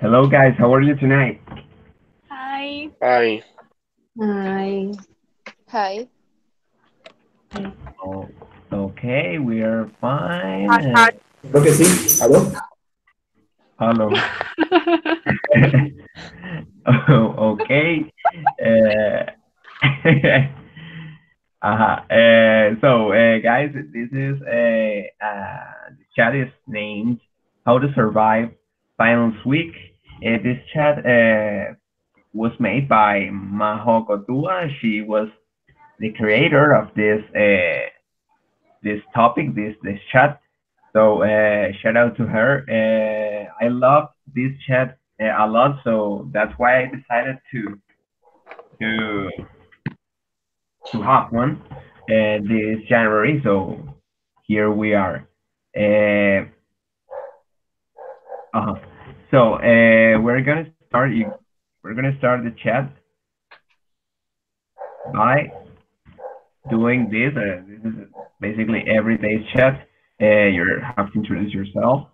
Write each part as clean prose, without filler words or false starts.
Hello, guys. How are you tonight? Hi. Hi. Hi. Hi. Oh, okay, we are Hi, fine. hi. Creo que sí. ¿Aló? Hello. Oh, okay. Uh, guys, this is the chat is named "How to Survive Finals Week." This chat was made by Maho Kotua. She was the creator of this topic, this chat. So shout out to her. I love this chat a lot, so that's why I decided to to have one this January. So here we are. Uh, uh So we're gonna start. We're gonna start the chat by doing this. This is basically everyday chat. You have to introduce yourself.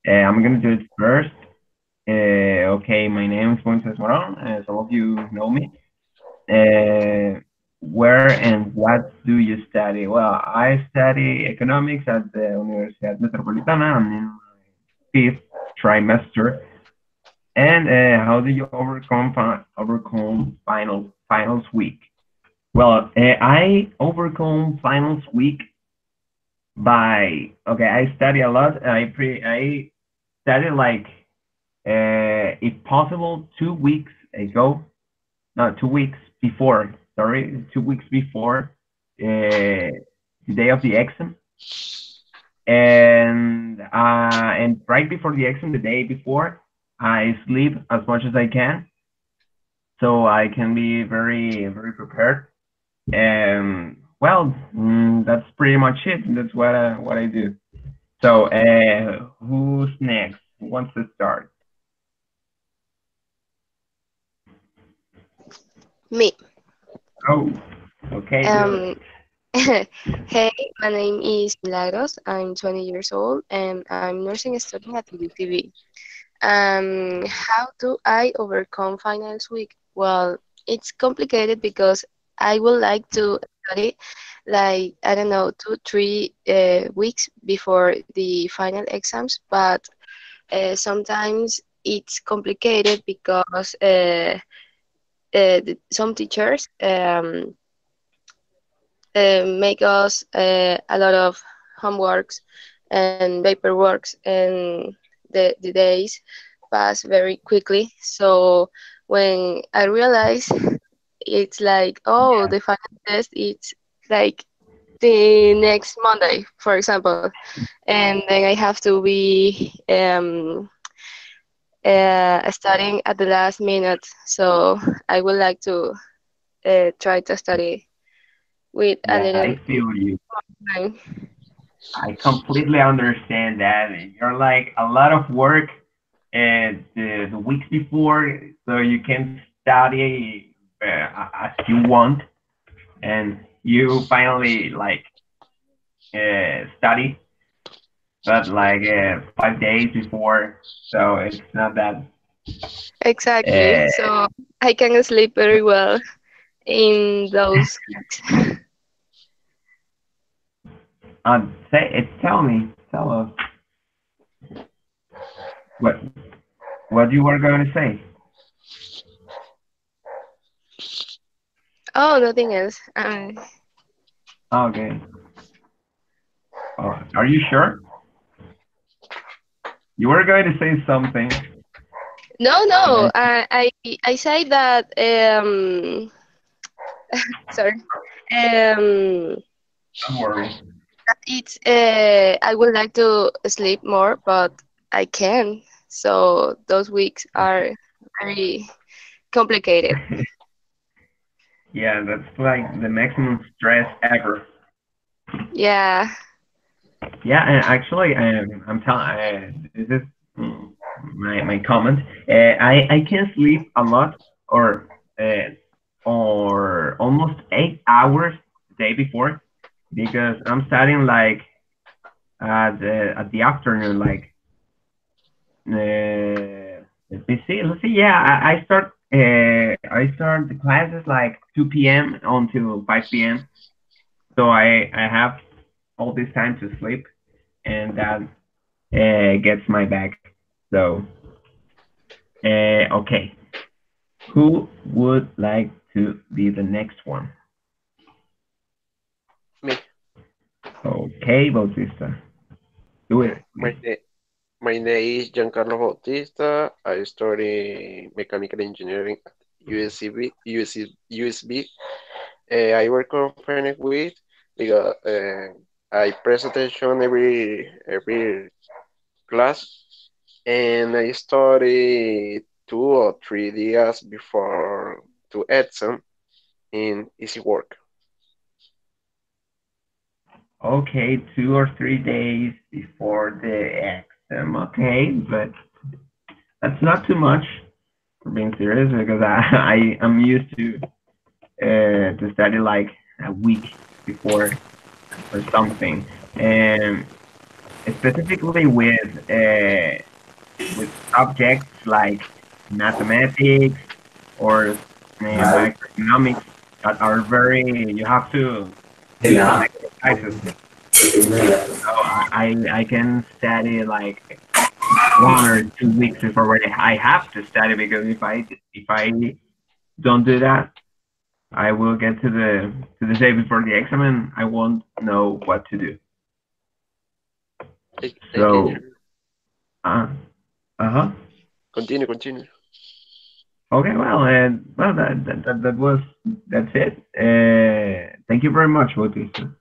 I'm gonna do it first. Okay, my name is Moises Moron. Some of you know me. Where and what do you study? Well, I study economics at the Universidad Metropolitana. I'm in my fifth trimester. And how do you overcome finals week? Well, I overcome finals week by okay. I study a lot. I study like if possible 2 weeks ago, no 2 weeks before. Sorry, 2 weeks before the day of the exam, and right before the exam, the day before, I sleep as much as I can, so I can be very prepared. And well, that's pretty much it. That's what I do. So who's next? Who wants to start? Me. Oh, okay, do it. Um, hey, my name is Milagros. I'm 20 years old and I'm nursing student at UTV. How do I overcome finals week? Well, it's complicated because I would like to study like, I don't know, 2, 3 weeks before the final exams, but sometimes it's complicated because some teachers make us a lot of homeworks and paperworks, and the days pass very quickly. So when I realize it's like, oh, Yeah, the final test, it's like the next Monday, for example, and then I have to be studying at the last minute. So I would like to try to study with a yeah, little I feel you. time. I completely understand that. You're like a lot of work the weeks before, so you can study as you want, and you finally like study, but like 5 days before, so it's not that. Exactly. Uh, So I can sleep very well in those weeks. tell us what what you were going to say. Oh, nothing else. Okay. Are you sure? You were going to say something, No, and no. then I say that. Sorry. Um, don't worry. it's. I would like to sleep more, but I can. So those weeks are very complicated. Yeah, that's like the maximum stress ever. Yeah. Yeah, and actually, I'm telling. This is my comment. I can sleep a lot, uh, or almost 8 hours the day before, because I'm studying like at the afternoon, like Let me see. Let's see. Yeah, I start the classes like 2 p.m. until 5 p.m. So I have all this time to sleep, and that gets my back. So okay, who would like to be the next one? Me. Okay, Bautista, do it. My name. My name is Giancarlo Bautista. I study mechanical engineering at USB. I work on Phoenix with because I press attention every class, and I study 2 or 3 days before to exam in easy work. Okay, 2 or 3 days before the exam. Okay, but that's not too much for being serious because I am used to study like a week before or something, and specifically with subjects like mathematics or microeconomics that are very you have to do some exercises. So I can study like 1 or 2 weeks before already. I have to study because if I don't do that, I will get to the day before the exam and I won't know what to do. I can So hear. huh. Continue. Okay, well, that was that's it. Thank you very much, Bautista.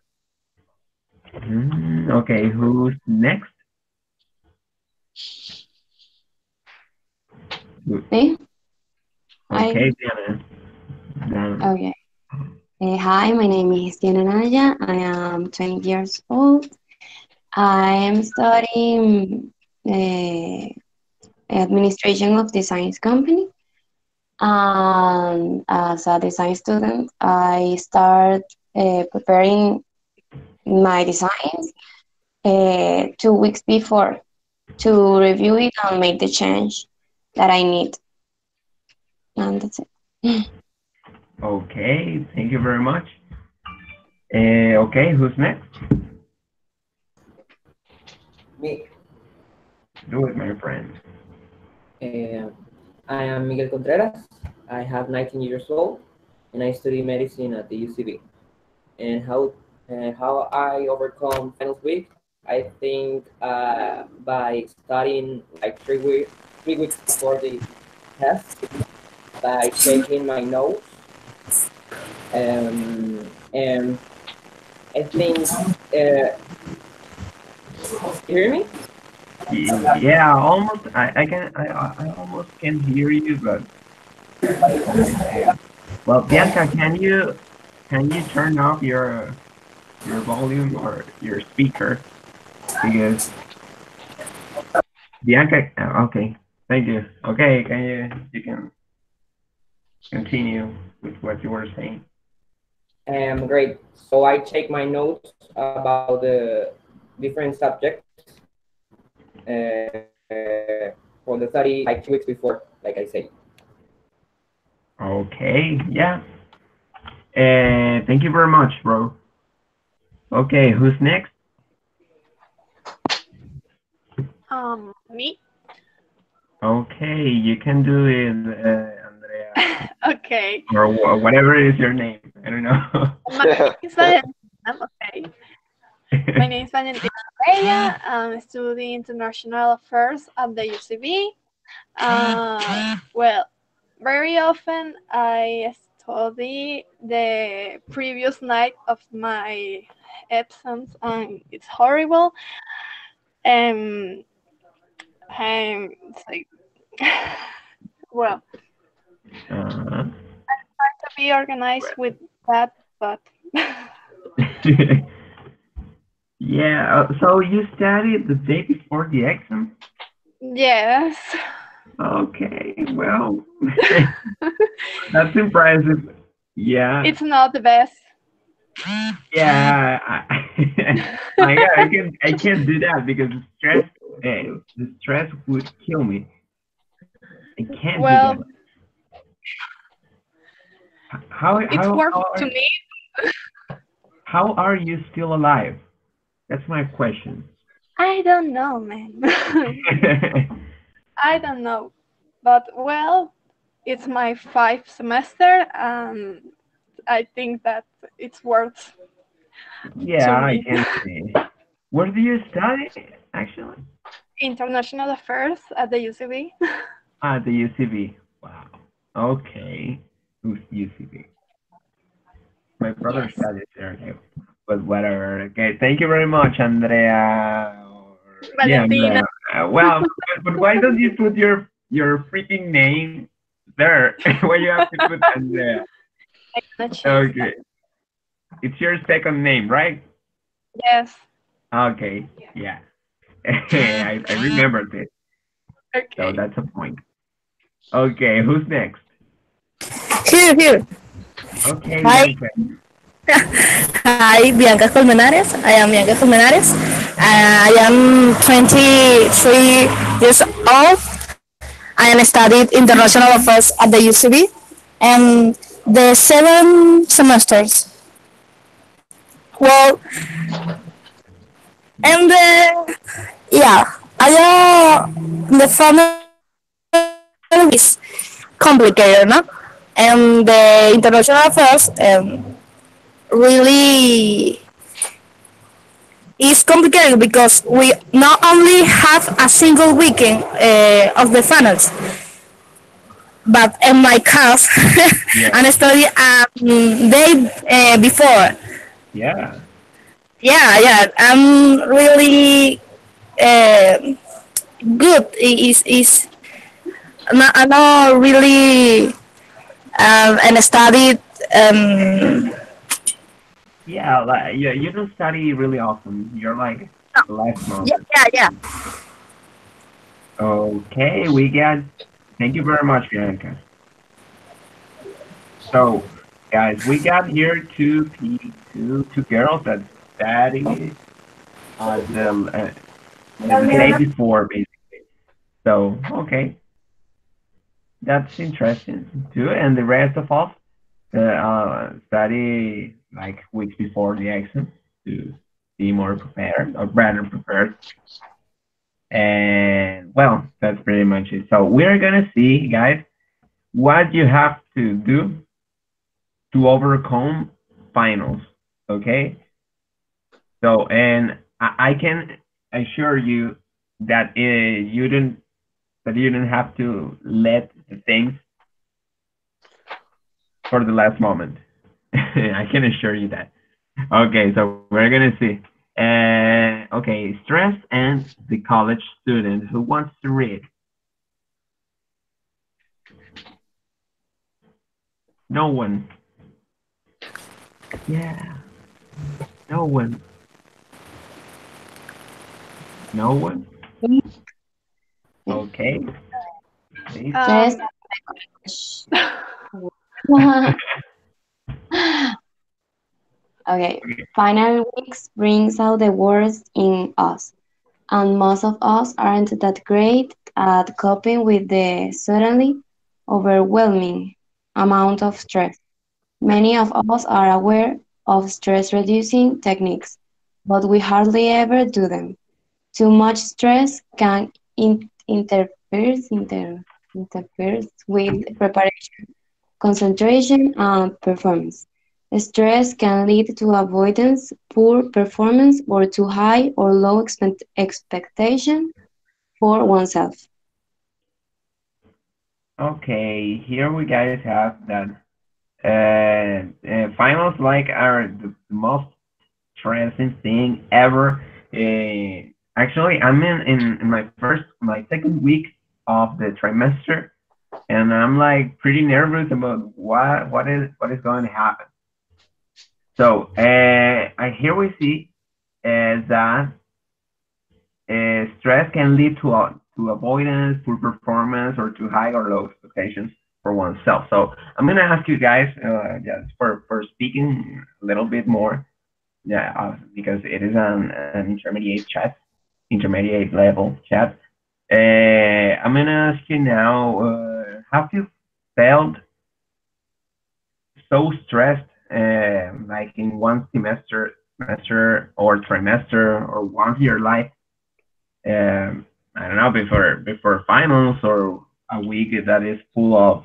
Okay, who's next? Me? Okay, I Diana. Diana. okay. Hi, my name is Diana Naya. I am 20 years old. I am studying administration of the science company. And as a design student, I start preparing my designs 2 weeks before to review it and make the change that I need. And that's it. Okay, thank you very much. Okay, who's next? Me, Do it, my friend. uh, I am Miguel Contreras. I have 19 years old, and I study medicine at the UCB. And how I overcome finals week, I think by studying like 3 weeks before the test, by checking my notes, and I think you hear me? Yeah, almost. I can. I almost can hear you, but well, Bianca, can you turn off your volume or your speaker because Bianca. Okay, thank you. Okay, you can continue with what you were saying. Great. So I check my notes about the different subjects for the study like 2 weeks before, like I say. Okay, yeah. Thank you very much, bro. Okay, who's next? Me? Okay, you can do it, Andrea, Okay. or whatever is your name. I don't know. My name is Valentina. Okay. My name is Valentina Reya. I'm studying international affairs at the UCB. Well, very often I study the previous night of my exams, and it's horrible. Um, it's like, well, Uh, to be organized with that, but yeah. So you studied the day before the exam? yes, Okay. Well, that's impressive. Yeah. it's not the best. Yeah. Yeah. I can't do that because the stress would kill me. It can't be Well, that. How it's how worth how to are, me. how are you still alive? That's my question. I don't know, man. I don't know. But well, it's my 5th semester, and I think that it's worth Yeah, to I me. can see. Where do you study, actually? International affairs at the UCB. Ah, the UCB. Wow. Okay. Who's UCB? My brother Yes. studies there, okay. But whatever. Okay, thank you very much, Andrea. Yeah, Valentina. Andrea. Well, but why don't you put your freaking name there? Why you have to put Andrea? I'm gonna change that. Okay, it's your second name, right? Yes. Okay, yeah. I remembered it, so Okay. that's a point. Okay, who's next? Here, here. Okay, Hi, Bianca. hi, Bianca Colmenares. I am Bianca Colmenares. I am 23 years old. I am studied international affairs at the UCB and the 7 semesters. Well, and yeah, I the family is complicated, no? And the international affairs really is complicated because we not only have a single weekend of the finals, but in my case, Yeah, I study day before. yeah. Yeah, yeah, I'm really uh, good. Is not, I'm not really and studied. Yeah, like, you don't study really often. You're like No, the last month. yeah, yeah, yeah. Okay, we got. Thank you very much, Bianca. So, guys, we got here two girls that study the day before, basically. So, okay, that's interesting too. And the rest of us study like weeks before the exam to be more prepared or better prepared. And well, that's pretty much it. So we're gonna see, guys, what you have to do to overcome finals. Okay. So, and I can assure you that you don't have to let the things for the last moment. I can assure you that. Okay, so we're gonna see. Okay, stress and the college student who wants to read. No one. Yeah, no one. No one. Okay. Please. Stress. Okay, final weeks brings out the worst in us, and most of us aren't that great at coping with the suddenly overwhelming amount of stress. Many of us are aware of stress reducing techniques, but we hardly ever do them. Too much stress can interfere with preparation, concentration, and performance. Stress can lead to avoidance, poor performance, or too high or low expectation for oneself. Okay, here we guys have that. Finals like are the most stressing thing ever. Actually, I'm in my second week of the trimester, and I'm like pretty nervous about what is going to happen. So, here we see that stress can lead to avoidance, poor performance, or to high or low expectations for oneself. So I'm gonna ask you guys just for speaking a little bit more, yeah, because it is an intermediate level chat. I'm gonna ask you now. have you felt so stressed, like in one semester or trimester or once in your life? I don't know, before finals or a week that is full of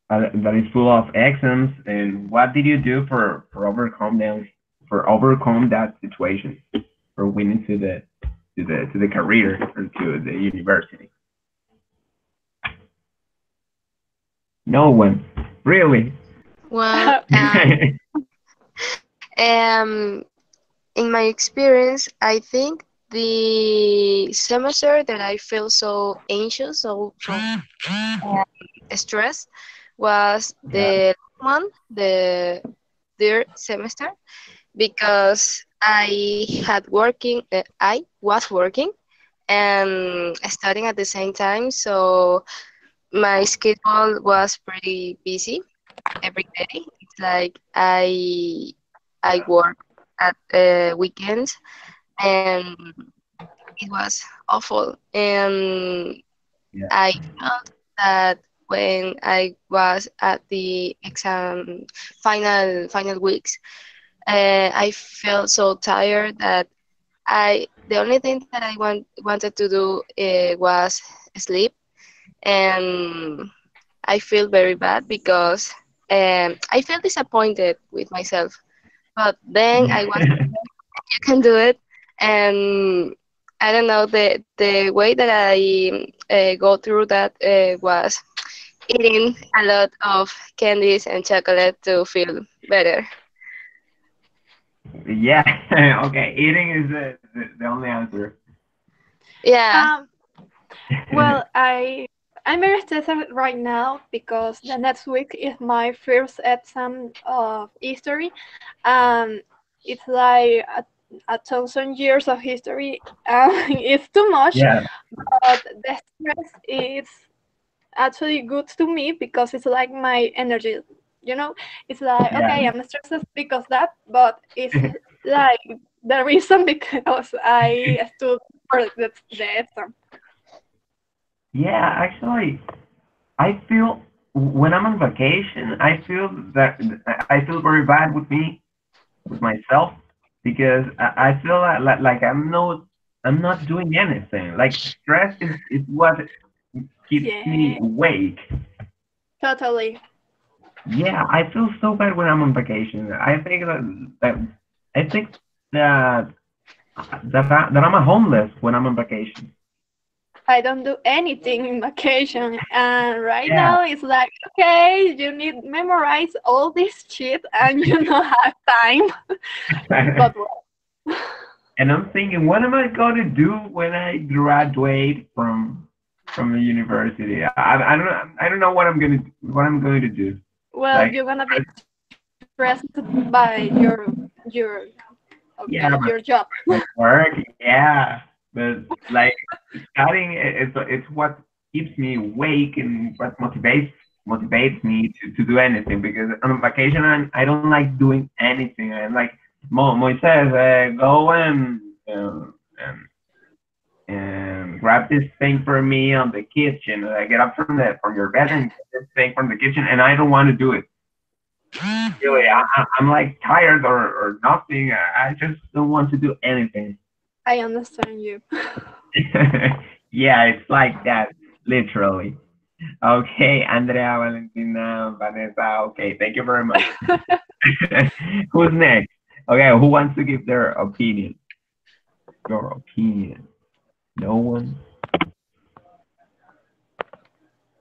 that is full of exams. And what did you do for overcome that situation, for winning to the career or to the university? No one, really. Well, um, in my experience, I think the semester that I feel so anxious, stressed, was Yeah, the one, the third semester, because I was working and studying at the same time, so my schedule was pretty busy every day. It's like I work at weekends, and it was awful. And yeah, I felt that when I was at the exam final weeks, I felt so tired that I the only thing that I wanted to do was sleep, and I feel very bad because I feel disappointed with myself. But then I was yeah. you can do it, and I don't know, the way that I go through that was eating a lot of candies and chocolate to feel better. Yeah. Okay, eating is the only answer. Yeah. Um, well, I'm very stressed right now because the next week is my first exam of history. Um, it's like a thousand years of history. It's too much, Yeah, but the stress is actually good to me because it's like my energy. You know, it's like yeah. okay, I'm stressed because that, but it's like the reason because I stood for the exam. Yeah, actually, I feel when I'm on vacation, I feel that I feel very bad with myself, because I feel like I'm not doing anything. Like stress is what keeps me Yeah, awake. totally. Yeah, I feel so bad when I'm on vacation. That I think that that I'm a homeless when I'm on vacation. I don't do anything in vacation, and right Yeah. now it's like, okay, you need memorize all this shit, and you don't have time. But well, And I'm thinking, what am I going to do when I graduate from the university? I don't know what I'm going to do. well, Like, you're gonna be stressed by your yeah, okay your job. but work, yeah, but like studying, it's what keeps me awake and what motivates me to do anything. Because on vacation, I don't like doing anything. I'm like, Moises, go and grab this thing for me on the kitchen. I get up from your bed and get this thing from the kitchen, and I don't want to do it. Really, Yeah, I'm like tired or nothing. I just don't want to do anything. I understand you. Yeah, it's like that, literally. Okay, Andrea, Valentina, Vanessa. Okay, thank you very much. Who's next? Okay, who wants to give their opinion? Your opinion. No one?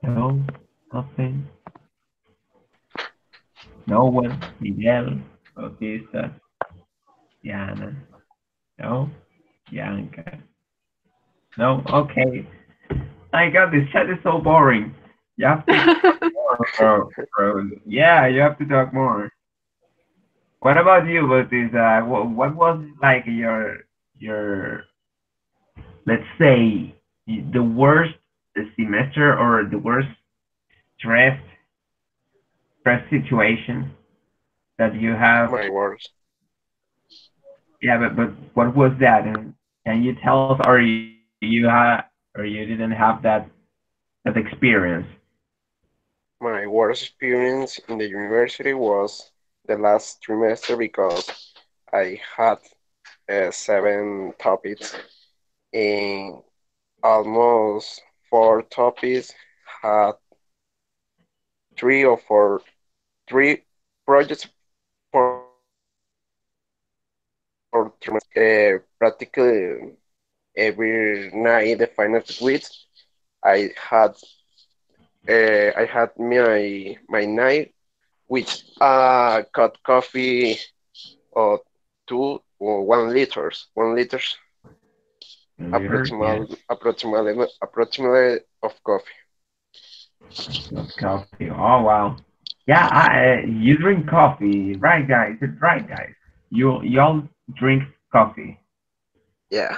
No? Nothing? No one? Miguel? Bautista? Diana? No? Bianca? No? Okay. My God, this chat is so boring. You have to talk more, bro. Yeah, you have to talk more. What about you, Bautista? What was like your let's say the worst semester or the worst stress stress situation that you have? My words. Yeah, but what was that? And can you tell us, or you had or you didn't have that experience? My worst experience in the university was the last trimester because I had 7 topics and almost 4 topics had 3 projects for practically every night the final week I had my night with cut coffee of 2 or 1 liters, 1 liters Later, yeah, approximately of coffee. coffee. Oh wow. Yeah, you drink coffee, right, guys? Right, guys. Y'all drink coffee. Yeah,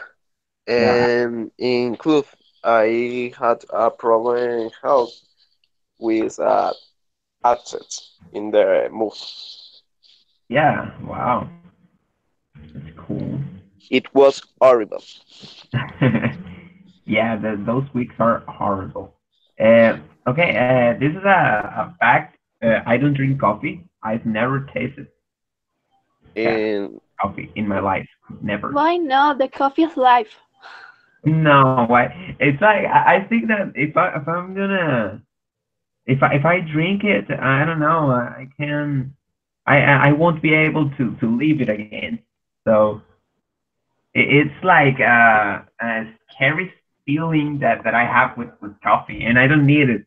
Yeah, and in club I had a problem in health with abscess in the mouth. yeah. Wow, that's cool. It was horrible. Yeah, those weeks are horrible. Okay, this is a fact. I don't drink coffee. I've never tasted And coffee in my life. Never. Why not? The coffee is life. No, why? It's like I think that if I'm gonna if I drink it, I don't know. I can I won't be able to leave it again. So it's like a scary feeling that I have with coffee, and I don't need it.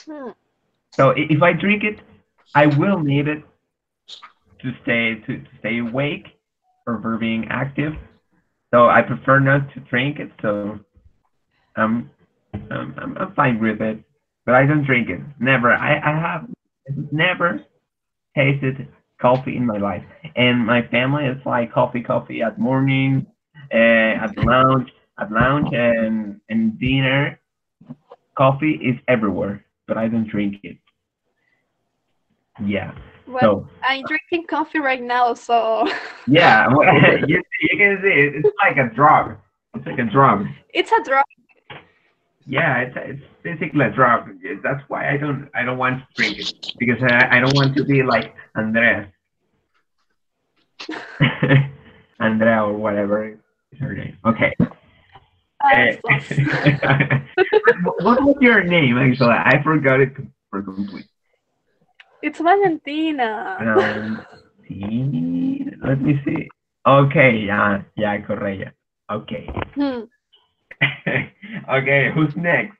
Hmm. So if I drink it, I will need it to stay awake or for being active. So I prefer not to drink it. So I'm I'm fine with it, but I don't drink it. Never. I have never tasted coffee in my life, and my family is like coffee at morning, at lunch and dinner. Coffee is everywhere, but I don't drink it. Yeah. Well, So I'm drinking coffee right now, so yeah, you can see it's like a drug. It's like a drug. it's a drug. Yeah, it's basically a drug. That's why I don't want to drink it because I don't want to be like Andrea, Andrea or whatever is her name. Okay. Sus. What was your name actually? I forgot it for complete. It's Valentina. Let me see. Okay, yeah, Correa. Okay. Hmm. Okay, who's next?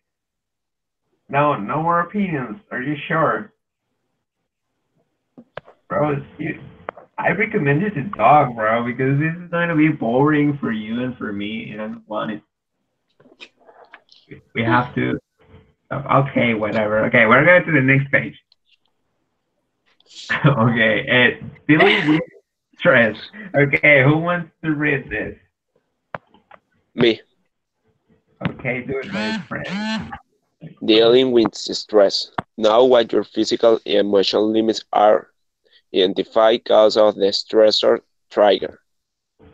No more opinions. Are you sure? Bro, I recommend you to talk, bro, because this is going to be boring for you and for me, and I don't want it. We have to. Okay, whatever. Okay, we're going to the next page. Okay, dealing with stress. Okay, who wants to read this? me, Okay, do it, my friend. dealing with stress. Know what your physical and emotional limits are. Identify cause of the stressor trigger.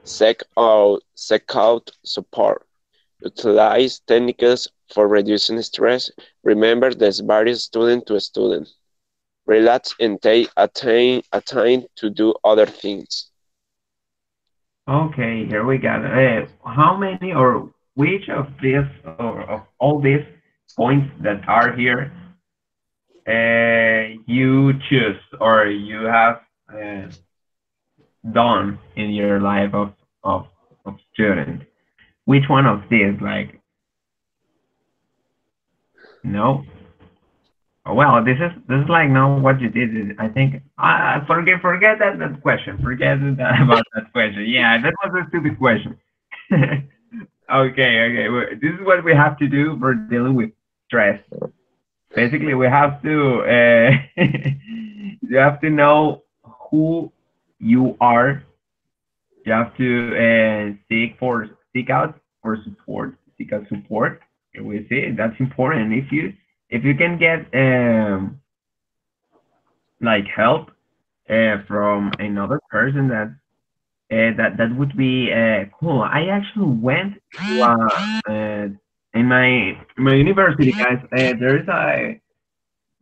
Seek out support. Utilize techniques for reducing stress. Remember this varies student to student. Relax and take a time to do other things. Okay, here we go. How many or which of this or of all these points that are here you choose or you have done in your life of student? Which one of these? Like, no. Well, this is like no what you did. I think forget that question. Forget about that question. Yeah, that was a stupid question. Okay. This is what we have to do for dealing with stress. Basically, we have to you have to know who you are. You have to seek out for support. Seek out support. We see that's important. If you can get like help from another person, that would be cool. I actually went to in my university, guys. There is a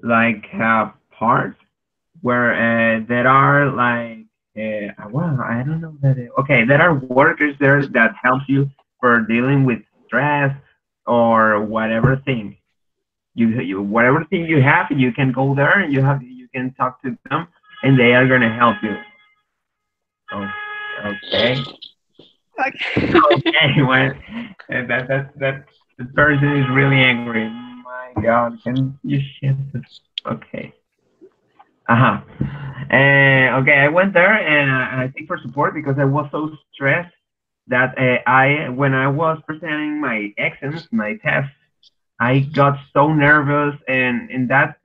like a part where there are like well, I don't know that. Okay, there are workers there that help you for dealing with stress or whatever thing whatever thing you have, you can go there and you can talk to them and they are gonna help you. Oh, okay. Okay. Okay, well, that the person is really angry. My God, can you shut this? Okay. Uh-huh. And okay, I went there and I think for support because I was so stressed that I when I was presenting my exams, my tests, I got so nervous and in that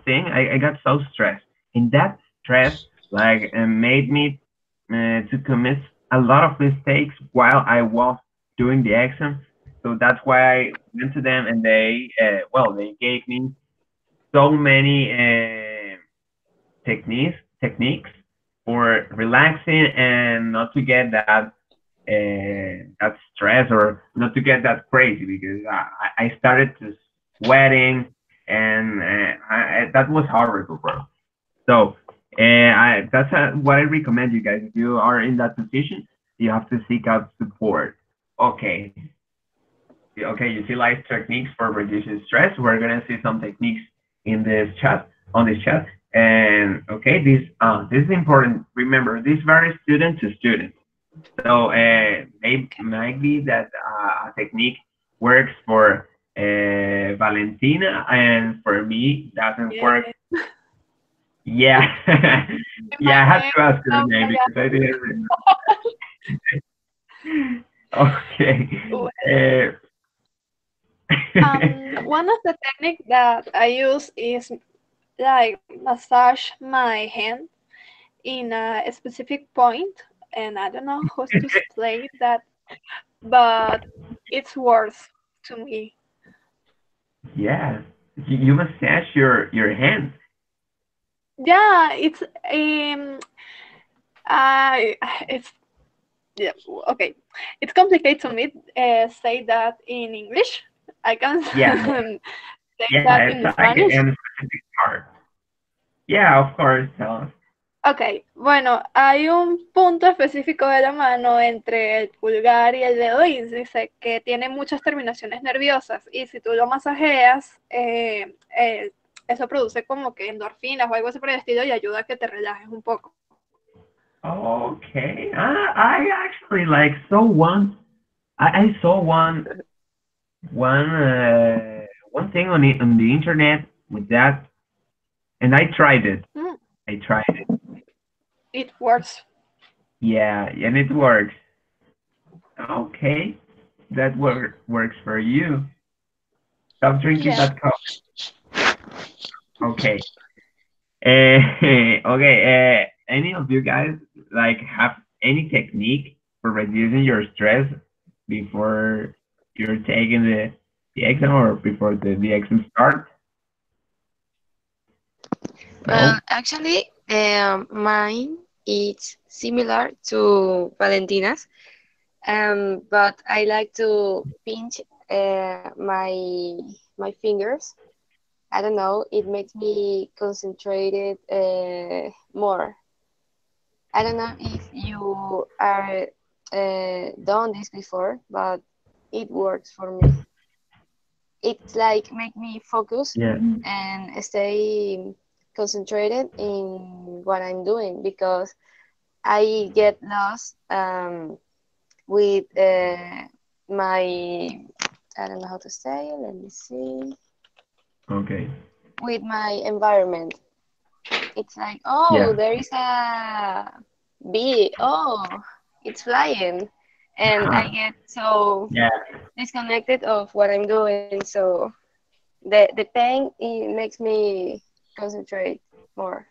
thing I got so stressed. And that stress like made me to commit a lot of mistakes while I was doing the exam. So that's why I went to them and they well they gave me so many techniques for relaxing and not to get that stress or not to get that crazy because I started to sweating and that was horrible, bro. So that's what I recommend you guys. If you are in that position, you have to seek out support. Okay, okay. You see like techniques for reducing stress. We're gonna see some techniques in this chat on this chat. And okay, this is important. Remember, this varies student to student. So it might be that a technique works for Valentina, and for me doesn't Yeah. work. Yeah, yeah, I had to ask her Oh name my God. because I didn't remember. Okay. Well, Uh, one of the techniques that I use is like massage my hand in a specific point, and I don't know how to explain that, but it's worse to me. yeah, you massage your hands. Yeah, I it's yeah, okay. It's complicated to me say that in English. I can Yeah, say yeah, that it's in like Spanish. an specific part. Yeah, of course. Tell us. Ok, bueno, hay un punto específico de la mano entre el pulgar y el dedo índice que tiene muchas terminaciones nerviosas y si tú lo masajeas, eso produce como que endorfinas o algo así por el estilo y ayuda a que te relajes un poco. Okay. I actually like saw one. I saw one thing on the internet with that, and I tried it. Mm, I tried it. it works. Yeah, and it works. Okay, that works for you. Stop drinking Yeah. that coffee. Okay. Okay. Any of you guys like have any technique for reducing your stress before you're taking the exam or before the exam start? Well, No? actually, mine is similar to Valentina's, but I like to pinch my fingers. I don't know, it makes me concentrated more. I don't know if you are done this before, but it works for me. It's like make me focus Yeah. and stay concentrated in what I'm doing because I get lost with my I don't know how to say. Let me see. Okay. With my environment, it's like, oh, Yeah. there is a bee. Oh, it's flying, and I get so Yeah. disconnected of what I'm doing. So the pain it makes me concentrate more.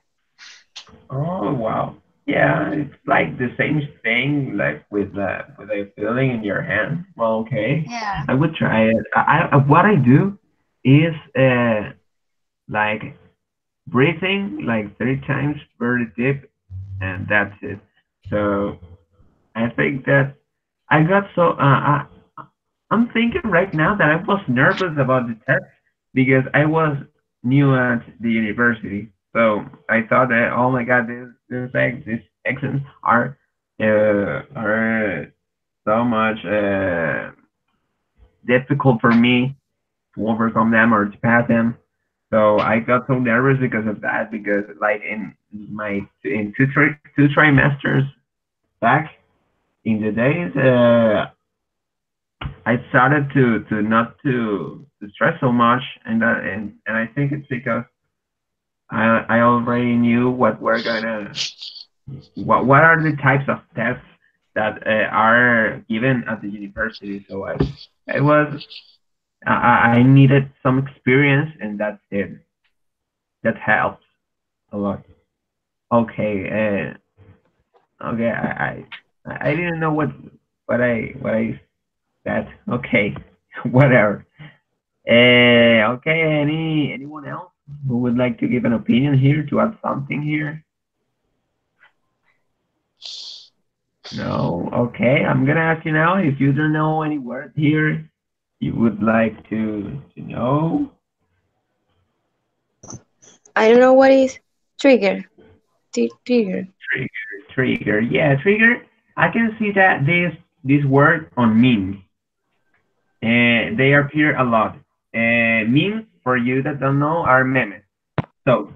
Oh wow. Yeah, it's like the same thing, like with a feeling in your hand. Well, okay. Yeah. I would try it. What I do is like breathing like 3 times very deep, and that's it. So I think that I got so I'm thinking right now that I was nervous about the test because I was new at the university. So I thought that, oh my God, these exams are so much difficult for me to overcome them or to pass them. So I got so nervous because of that. Because like in two trimesters back in the days, I started to not to stress so much, and I think it's because I already knew what are the types of tests that are given at the university. So I was I needed some experience, and that's it. That helps a lot. Okay, okay. I didn't know what I said. Okay, whatever. Okay. Anyone else who would like to give an opinion here to add something here? No. Okay. I'm gonna ask you now if you don't know any word here you would like to know. I don't know what is trigger. Trigger. Trigger. Yeah, trigger. I can see that this word on memes. They appear a lot. Memes, for you that don't know, are memes. So,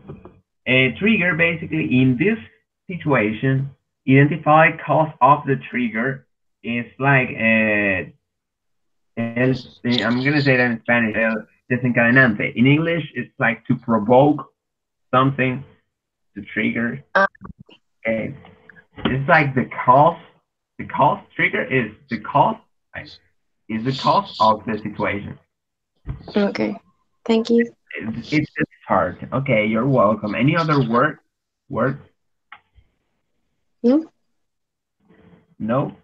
a trigger basically in this situation, identify cause of the trigger is like I'm gonna say that in Spanish, el desencadenante. In English, it's like to provoke something to trigger. Okay. It's like the cause. The cause trigger is the cause. Like, is the cause of the situation. Okay. Thank you. It's just hard. Okay, you're welcome. Any other word? Word? No? No?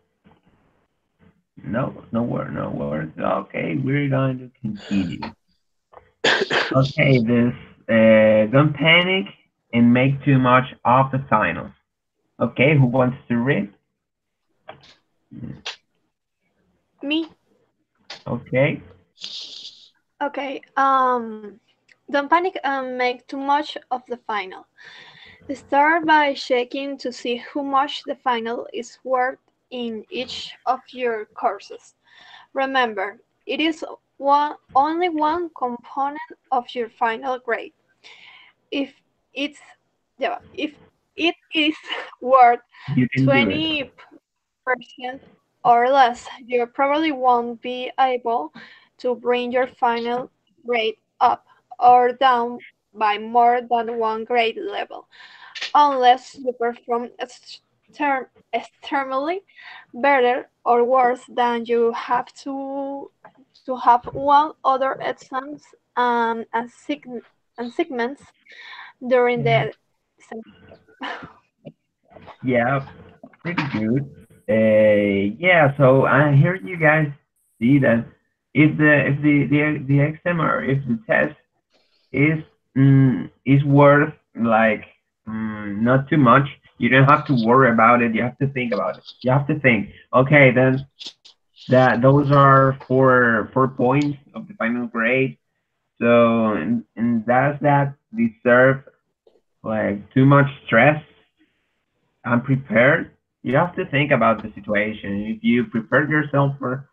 No, no word, no words. Okay, we're going to continue. Okay, this don't panic and make too much of the finals. Okay, who wants to read? Me. Okay. Okay. Don't panic and make too much of the final. Start by checking to see how much the final is worth in each of your courses. Remember, it is only one component of your final grade. If it's yeah, if it is worth You can do it. 20% or less, you probably won't be able to bring your final grade up or down by more than one grade level, unless you perform extremely better or worse than you have to have one other exams and segments during the semester. Yeah, pretty good. Yeah, so I hear you guys see that if the exam or if the test is is worth like not too much, you don't have to worry about it. You have to think about it. You have to think, okay, then that those are four points of the final grade. So and does that deserve like too much stress? I'm prepared. You have to think about the situation. If you prepared yourself for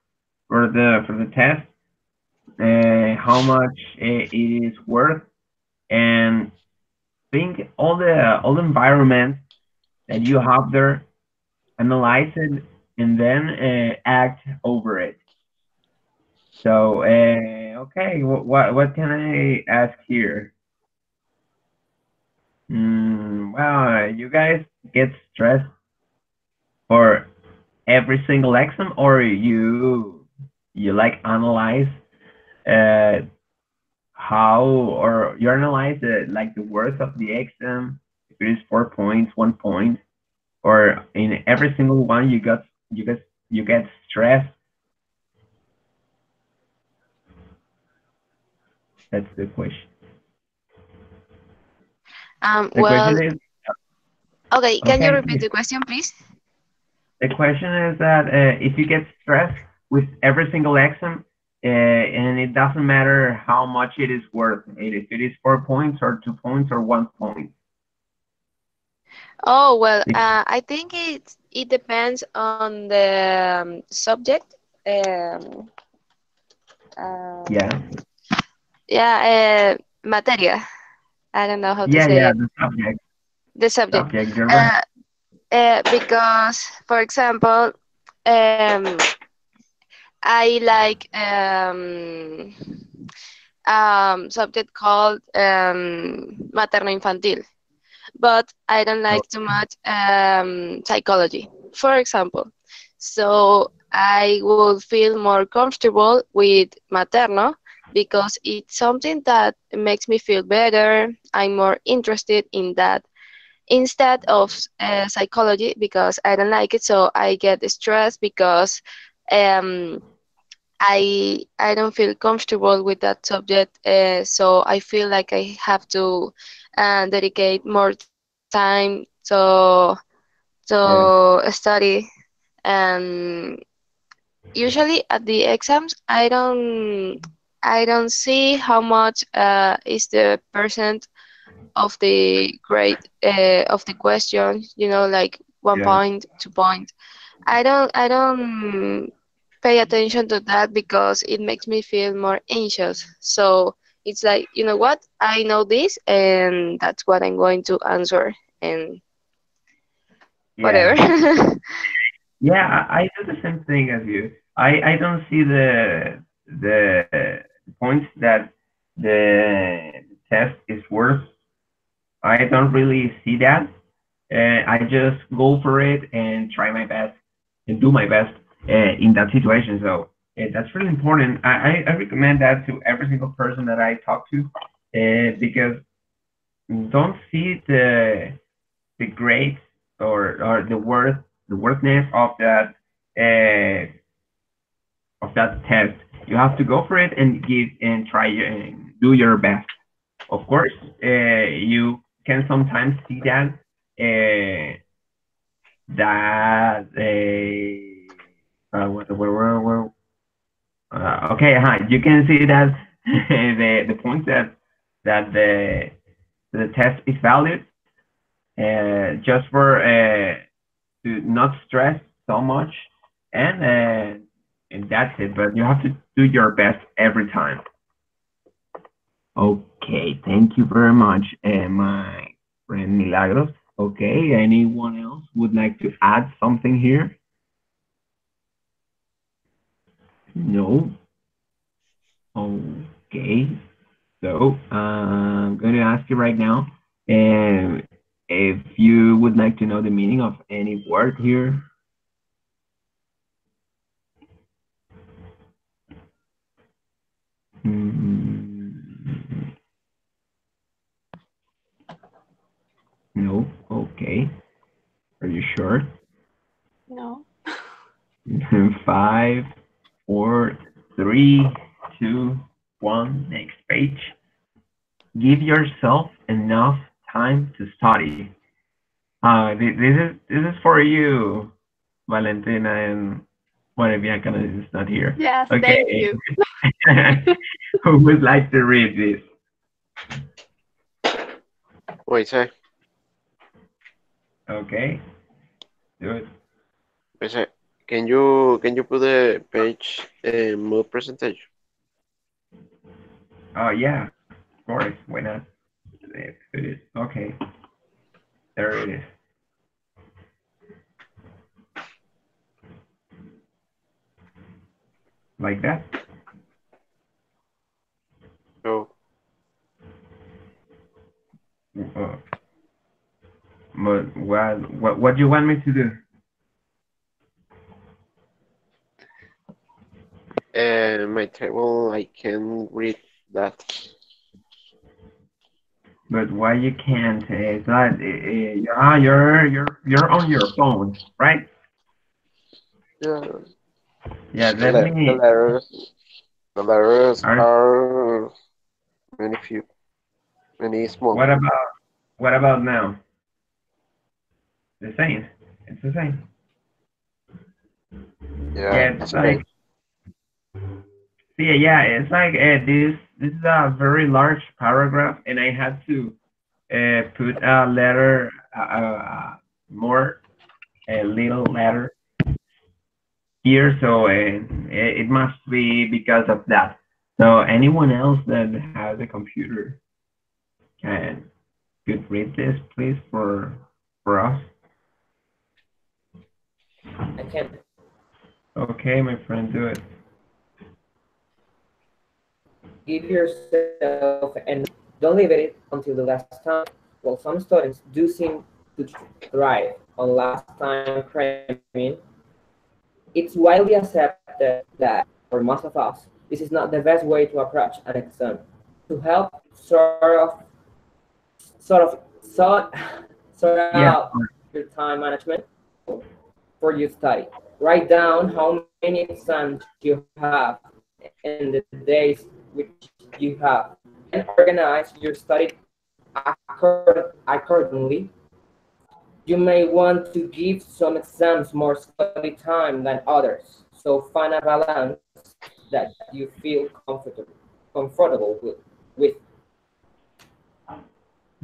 the test, how much it is worth, and think all the environment that you have there, analyze it, and then act over it. So okay, what can I ask here? Well, you guys get stressed for every single exam, or you like analyze uh, how, or you analyze like the worth of the exam, if it is 4 points, 1 point, or in every single one you get stressed. That's the question. The Well, question is okay, can you okay. repeat the question, please? The question is that if you get stressed with every single exam, and it doesn't matter how much it is worth, if it is 4 points or 2 points or 1 point. Oh, well, Be- I think it depends on the subject. Um, Yeah, yeah, materia. I don't know how to yeah, say yeah. it. The subject, The subject. subject. You're right. Uh, because, for example, um, I like subject called materno-infantil, but I don't Oh, like too much psychology, for example. So I would feel more comfortable with materno because it's something that makes me feel better. I'm more interested in that instead of psychology because I don't like it. So I get stressed because um, I don't feel comfortable with that subject. So I feel like I have to dedicate more time to yeah, study. And usually at the exams, I don't see how much is the percent of the grade of the question. Like one yeah, point, 2 point. I don't pay attention to that because it makes me feel more anxious. So it's like, you know what? I know this and that's what I'm going to answer and yeah. whatever. Yeah, I do the same thing as you. I don't see the points that the test is worth. I don't really see that. I just go for it and try my best and do my best in that situation. So that's really important. I recommend that to every single person that I talk to because don't see the grades or the worthiness of that test. You have to go for it and give and try and do your best. Of course, you can sometimes see that uh, that okay, you can see that the point that the test is valid just for to not stress so much and that's it. But you have to do your best every time. Okay, thank you very much, my friend Milagros. Okay, anyone else would like to add something here? No? Okay, so I'm going to ask you right now if you would like to know the meaning of any word here. Mm, no? Okay. Are you sure? No. 5, 4, 3, 2, 1. Next page. Give yourself enough time to study. This is for you, Valentina, and well, Bianca is not here. Yes, thank Okay, you. who would like to read this? Wait, say, Okay, do it. wait, say. Can you put the page mode presentation? Oh yeah, of course. Why not? Let's do it. Okay, there it is. Like that. So Uh, but what do you want me to do? my table, I can read that. But why you can't? It's not. You're on your phone, right? Yeah, Yeah. the, Let the me. letters, the letters Are, are many few, many small. what about now? The same. It's the same. Yeah, Yeah, it's it's great. like, yeah, it's like this is a very large paragraph, and I had to put a letter, more a little letter here, so it must be because of that. So anyone else that has a computer can could read this, please, for us. I can. Okay, my friend, do it. Give yourself and don't leave it until the last time. While some students do seem to thrive on last time cramming, it's widely accepted that for most of us, this is not the best way to approach an exam. To help sort of sort, sort Yeah, out your time management for your study. Write down how many exams you have and the days which you have. Then organize your study accordingly. You may want to give some exams more study time than others. So find a balance that you feel comfortable with.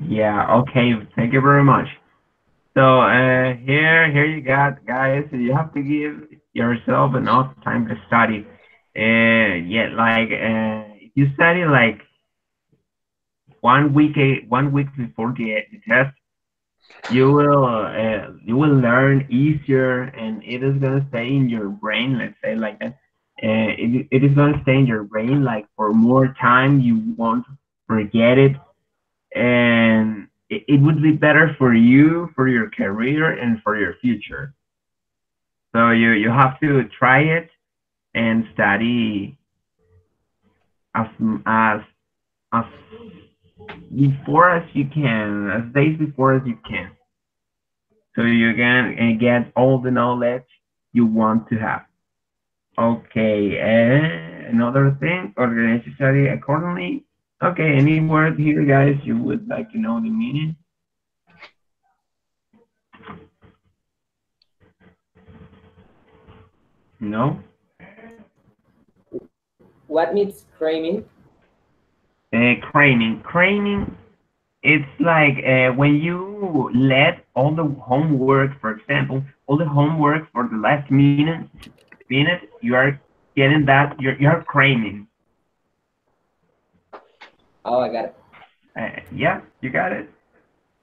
yeah, okay, thank you very much. So here you got, guys. You have to give yourself enough time to study. And yeah, like if you study like 1 week, 1 week before the test, you will learn easier, and it is gonna stay in your brain. Let's say like that. It is gonna stay in your brain like for more time. You won't forget it, and it would be better for you, for your career, and for your future. So you have to try it and study as as as before as you can, as days before as you can, so you can get all the knowledge you want to have. Okay, another thing, organize your study accordingly. Okay, any word here, guys, you would like to know the meaning? No? What means cramming? Craning. Craning, it's like when you let all the homework, for example, all the homework for the last minute, you are getting that, you're craning. Oh, I got it. Yeah, you got it.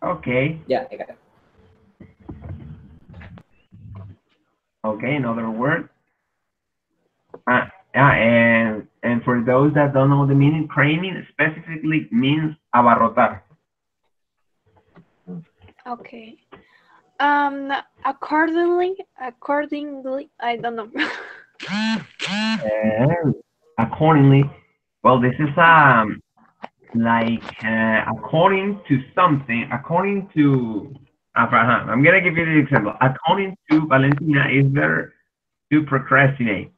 Okay. Yeah, I got it. Okay, another word. Yeah, and for those that don't know the meaning, craning specifically means abarrotar. Okay. Accordingly, I don't know. And accordingly, well, this is like according to something, according to I'm gonna give you the example. According to Valentina, is there to procrastinate?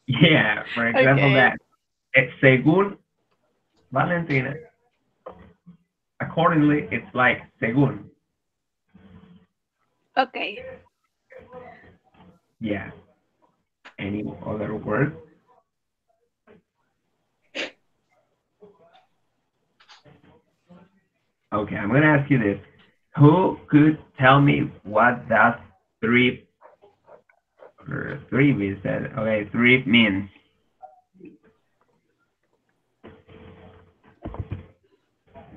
Yeah, for example, Okay. that según Valentina, accordingly, it's like según. Okay. Yeah. Any other word? Okay, I'm gonna ask you this. Who could tell me what that three we said? Okay, three means.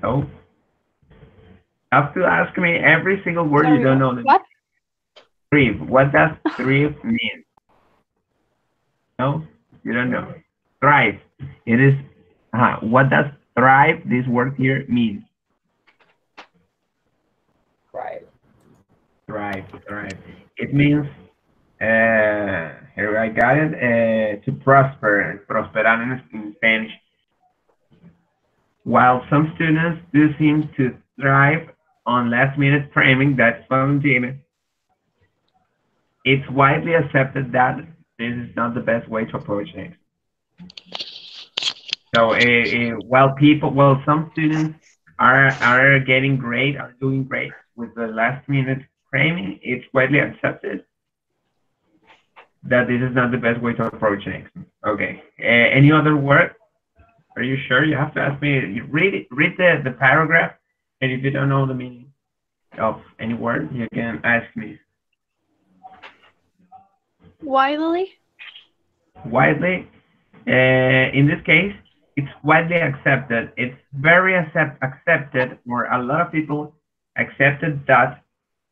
No. Have to ask me every single word you Sorry, don't know. what? Three. What does three mean? No, you don't know. Thrive. It is. What does thrive? This word here means. Right. Thrive. Thrive. It means. Here I got it. To prosper. Prosperar in Spanish. While some students do seem to thrive on last-minute framing, that's Valentina, it's widely accepted that this is not the best way to approach things. So while some students are doing great with the last-minute framing, it's widely accepted that this is not the best way to approach an exam. Okay. Any other word? Are you sure? You have to ask me. You read it. Read the paragraph, and if you don't know the meaning of any word, you can ask me. Widely? Widely, in this case, it's widely accepted. It's very accepted, or a lot of people accepted that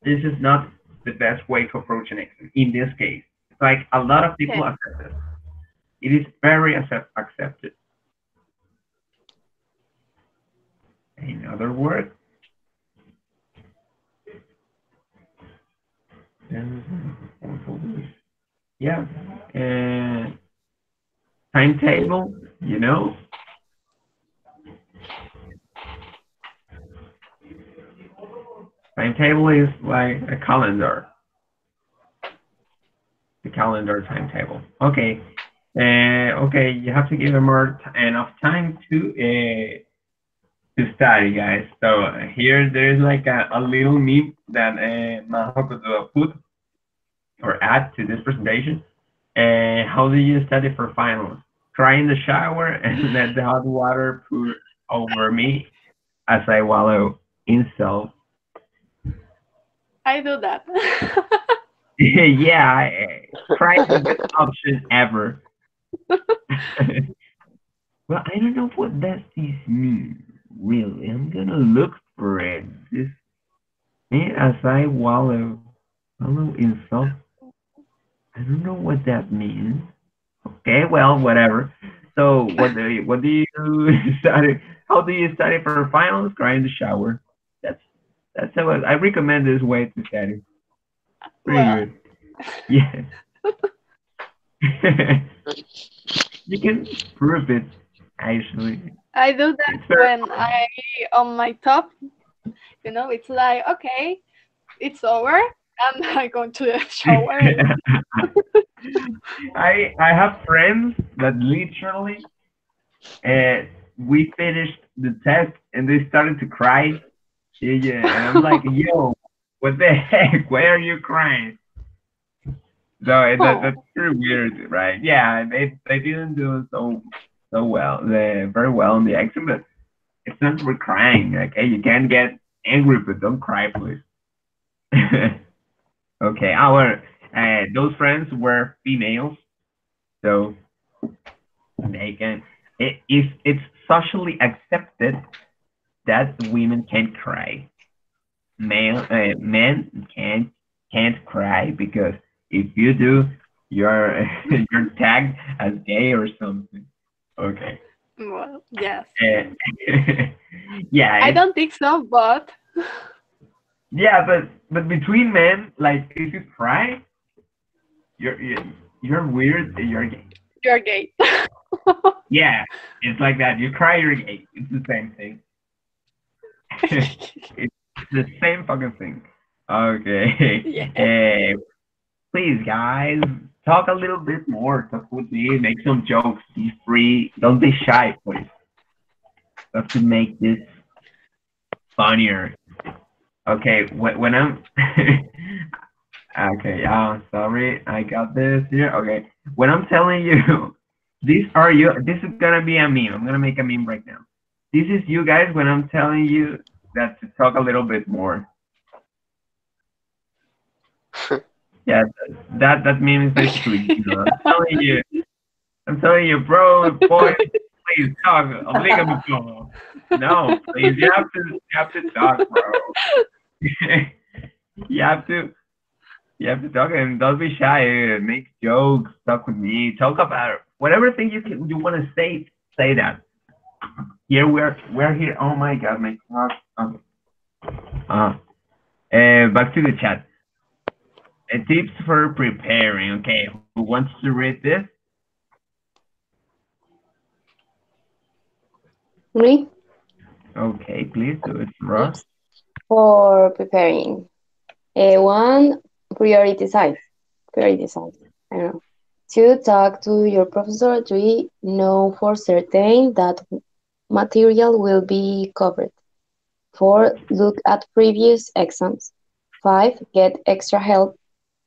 this is not the best way to approach an exam. In this case, it's like a lot of people Okay. accept it. It is very accepted. In other words, yeah, timetable, you know, timetable is like a calendar, the calendar timetable. Okay, okay, you have to give them enough time to study, guys. So here there's like a little meme that Majo could put or add to this presentation. How do you study for finals? Cry in the shower and let the hot water pour over me as I wallow in self. I do that. Yeah, cry is the best option ever. Well, I don't know what does this mean, really. I'm gonna look for it. This me as I wallow in self. I don't know what that means. Okay, well, whatever. So, what do you study? How do you study for finals? Cry in the shower. That's that's how I recommend this way to study. Pretty Well, good. Yeah. You can prove it actually. I do that It's very when I on my top. It's like, okay, it's over. And I go to the shower. I have friends that literally we finished the test and they started to cry. Yeah, and I'm like, yo, what the heck? Why are you crying? So that's pretty weird, right? Yeah, they didn't do so well, very well in the exam, but it's not for crying. Okay, you can get angry, but don't cry, please. Okay, our those friends were females, so they can. If it's socially accepted that women can cry, men can't cry because if you do, you're you're tagged as gay or something. Okay. Well, yes. Yeah. I don't think so, but Yeah, but between men, like if you cry, you're you're weird. You're gay. you're gay. Yeah, it's like that. You cry, you're gay. It's the same thing. It's the same fucking thing. Okay. Yeah. Please, guys, talk a little bit more. Talk with me. Make some jokes. Be free. Don't be shy, please. Have to make this funnier. Okay, when I'm okay, sorry, I got this here. Okay, when I'm telling you, this is gonna be a meme. I'm gonna make a meme right now. This is you guys when I'm telling you that to talk a little bit more. Yeah, that meme is basically, I'm telling you, bro, boy, please talk. Obligame. No, please, you have to talk, bro. you have to you have to talk and don't be shy. Make jokes, talk with me, talk about whatever thing you want to say that. Here we're here. Oh my god, my god. Back to the chat. Tips for preparing. Okay, who wants to read this? Me? Okay, please do it, Ross. For preparing. One, prioritize. I don't know. Two, talk to your professor. Three, know for certain that material will be covered. Four, look at previous exams. Five, get extra help.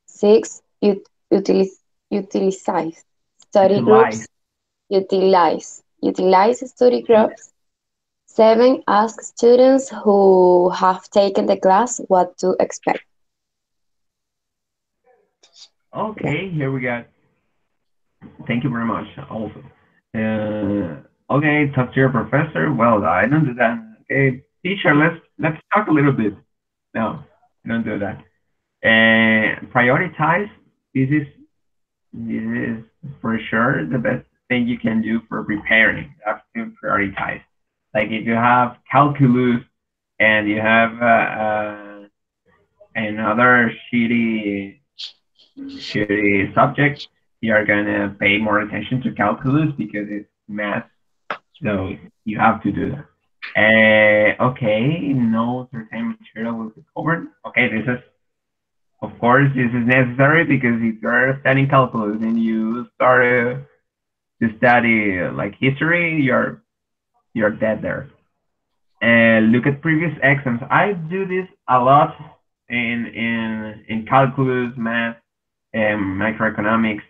Six, utilize utilize study Utilize. groups, utilize study groups. 7, ask students who have taken the class what to expect. Yeah. Okay, here we go. Thank you very much. Also, okay, talk to your professor. Well, I don't do that. Okay, teacher, let's talk a little bit. No, I don't do that. And prioritize. This is for sure the best thing you can do for preparing. You have to prioritize. Like if you have calculus and you have another shitty subject, you're gonna pay more attention to calculus because it's math. So you have to do that. Okay, no certain material will be covered. Okay, this is of course this is necessary because if you're studying calculus and you start to study like history, you're dead there. And look at previous exams. I do this a lot in calculus, math, and microeconomics.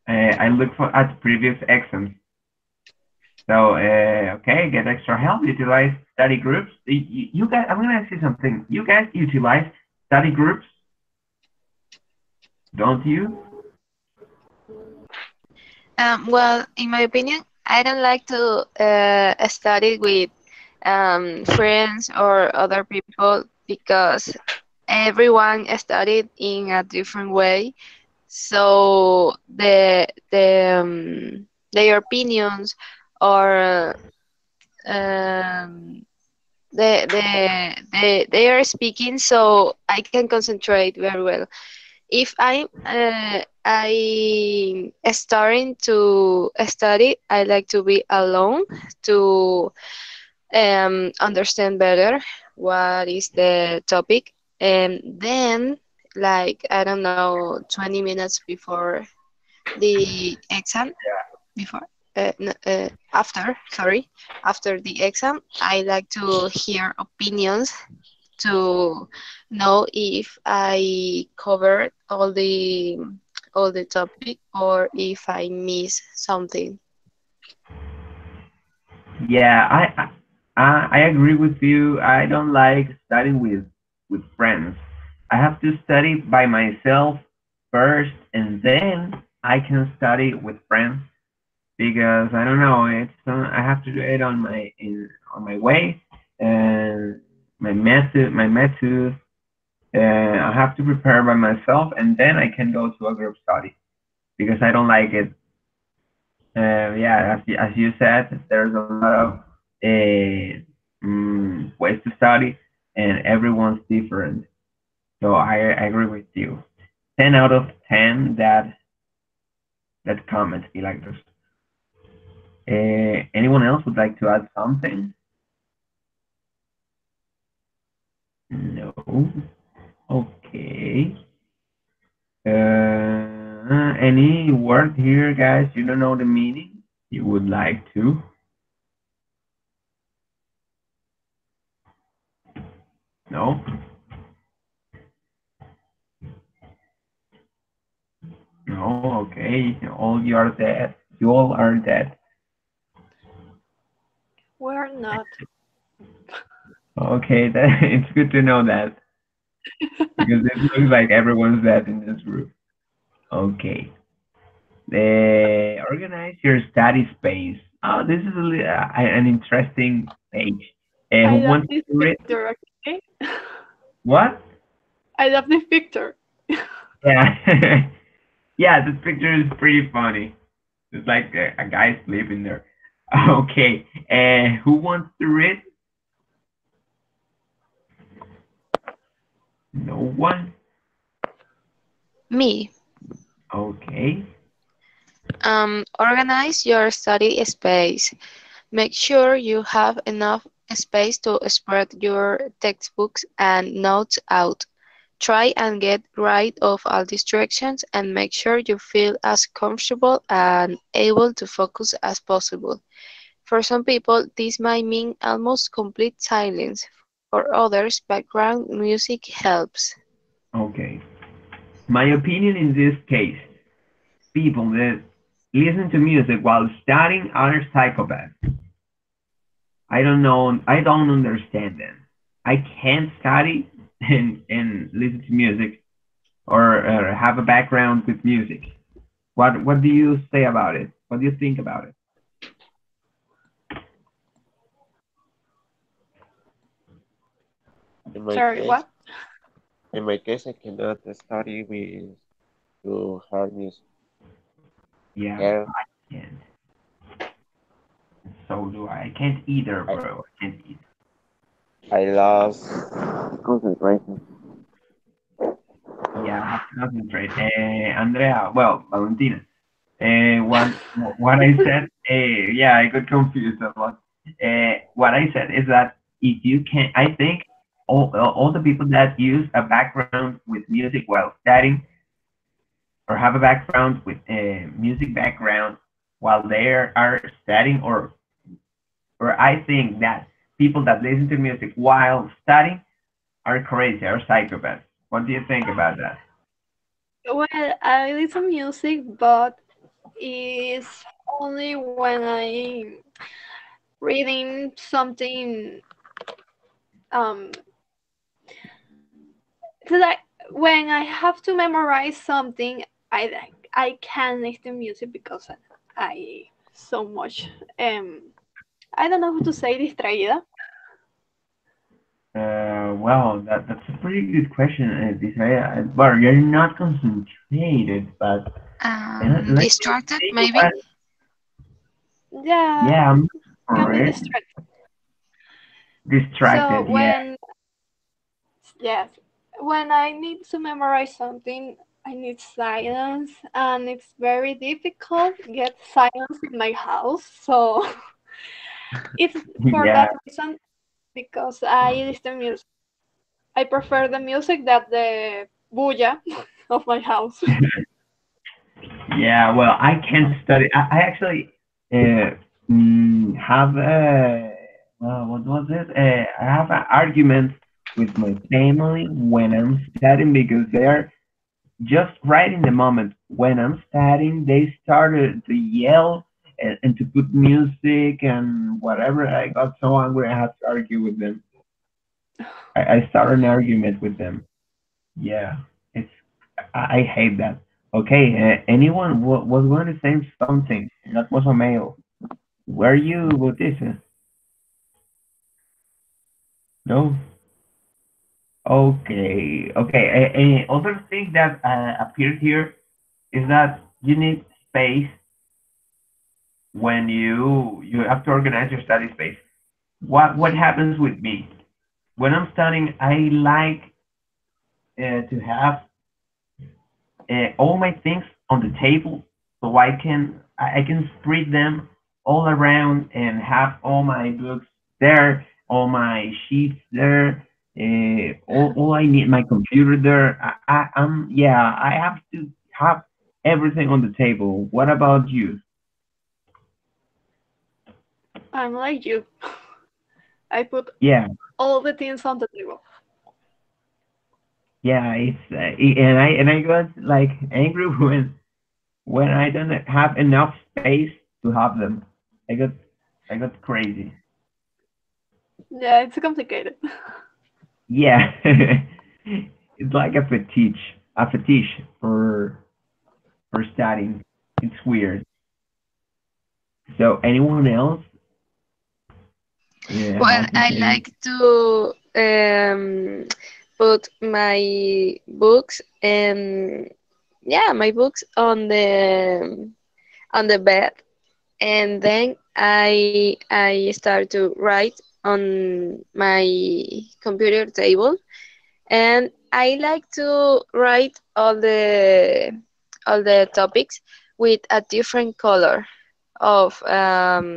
I look for at previous exams. So okay, get extra help. Utilize study groups. You guys, I'm gonna ask you something. You guys utilize study groups, don't you? Well, in my opinion, I don't like to study with friends or other people because everyone studied in a different way. So their opinions or um, they are speaking, so I can concentrate very well. If I starting to study, I like to be alone to understand better what is the topic, and then like I don't know 20 minutes before the exam before after, sorry, after the exam, I like to hear opinions to know if I covered all the topic or if I miss something. Yeah, I agree with you. I don't like studying with friends. I have to study by myself first, and then I can study with friends because I don't know. It's I have to do it on my way, and my method. I have to prepare by myself, and then I can go to a group study because I don't like it. Yeah, as you said, there's a lot of ways to study, and everyone's different. So I agree with you. 10 out of 10. That comment be like this. Anyone else would like to add something? No. Okay. Any word here, guys? You don't know the meaning? You would like to? No? No, okay. All you are dead. You all are dead. We're not. Okay, it's good to know that because it looks like everyone's dead in this group. Okay. Organize your study space. Oh, this is an interesting page. I Who love wants this to read? picture, okay? What? I love this picture. Yeah. Yeah, this picture is pretty funny. It's like a guy sleeping there. Okay. Who wants to read? No one? Me. Okay. Organize your study space. Make sure you have enough space to spread your textbooks and notes out. Try and get rid of all distractions and make sure you feel as comfortable and able to focus as possible. For some people, this might mean almost complete silence. For others, background music helps. Okay. My opinion in this case, people that listen to music while studying are psychopaths. I don't know. I don't understand them. I can't study and listen to music or have a background with music. What do you say about it? What do you think about it? In my Sorry, case, what? I cannot study with to hard music. Yeah, Yeah, I can't. So do I. I can't either, I, bro. I can't either. I lost concentration. Yeah, I have to concentrate. Andrea, well, Valentina. What I said, yeah, I got confused a lot. What I said is that if you can, I think all the people that use a background with music while studying or have a background with a music background while they are studying, or I think that people that listen to music while studying are crazy, are psychopaths. What do you think about that? Well, I listen music, but it's only when I'm reading something. Um, it's like when I have to memorize something, I can listen to music because I so much I don't know how to say distraída. Well, that's a pretty good question, Desiree. Well, you're not concentrated, but let me Distracted, think maybe. what. Yeah, Yeah, I'm can be correct. distracted. So Distracted. Yeah, when yes, when I need to memorize something, I need silence, and it's very difficult to get silence in my house. So it's for yeah, that reason because I listen to music. I prefer the music that the bulla of my house. yeah. Well, I can't study. I actually uh, have a. Well, what was it? I have an argument with my family when I'm studying because they're just right in the moment when I'm studying, they started to yell and to put music and whatever. I got so angry I had to argue with them. I started an argument with them. Yeah, it's I hate that. Okay, anyone was going to say something. That was a male. Were you with this? No. Okay, okay. Other thing that appeared here is that you need space when you have to organize your study space. What happens with me when I'm studying? I like to have all my things on the table so I can spread them all around and have all my books there, all my sheets there, all I need, my computer there. I'm yeah, I have to have everything on the table. What about you? I'm like you. I put Yeah, all the things on the table. yeah, and I got like angry when I don't have enough space to have them. I got I got crazy. Yeah, it's complicated. Yeah, it's like a fetish for studying. It's weird. So anyone else Well, have to I say? like to put my books and yeah, my books on the bed, and then I start to write on my computer table, and I like to write all the topics with a different color of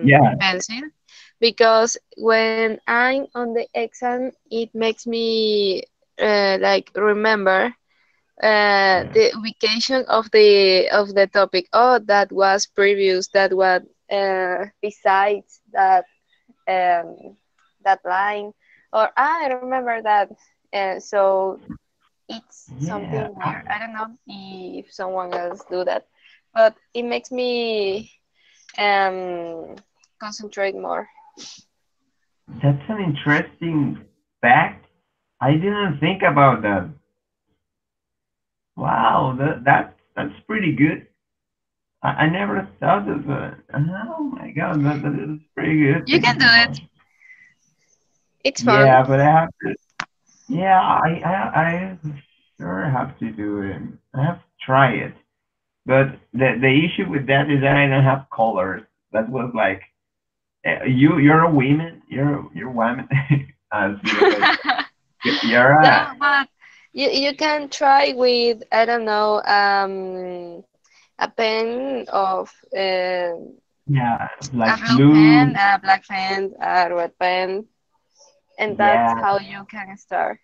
Yeah, pencil, because when I'm on the exam, it makes me like remember the ubication of the topic. Oh, that was previous. That was besides um, that line, or I remember that. So it's yeah. something weird. I don't know if someone else do that, but it makes me concentrate more. That's an interesting fact. I didn't think about that. Wow, that's pretty good. I never thought of it. Oh my god, that is pretty good. You Thank you can do so it. much. It's fun. Yeah, but I have to. Yeah, I sure have to do it. I have to try it. But the issue with that is that I don't have colors. That was like you're a woman. You're woman. As you like, you're No, a but you can try with, I don't know, a pen of yeah a like blue pen, blue. a black pen, a red pen, and that's Yeah, how you can start.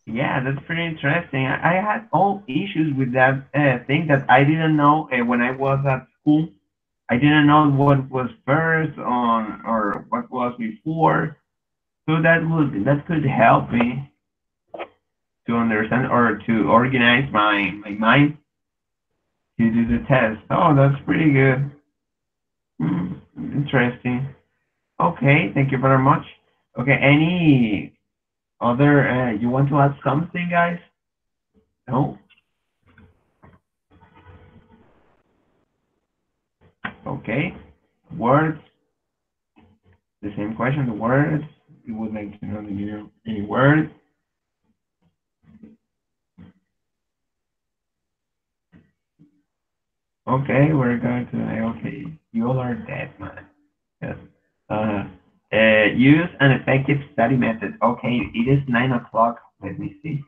yeah, that's pretty interesting. I had all issues with that thing that I didn't know when I was at school. I didn't know what was first on or what was before. So that could help me to understand or to organize my mind to do the test. Oh, that's pretty good. Hmm, interesting. Okay, thank you very much. Okay, any other you want to add something, guys? No? Okay. Words, the same question, the words. You would like to know any words? Okay, we're going to okay. You all are dead, man. Yes. Uh, use an effective study method. Okay, it is 9 o'clock. Let me see.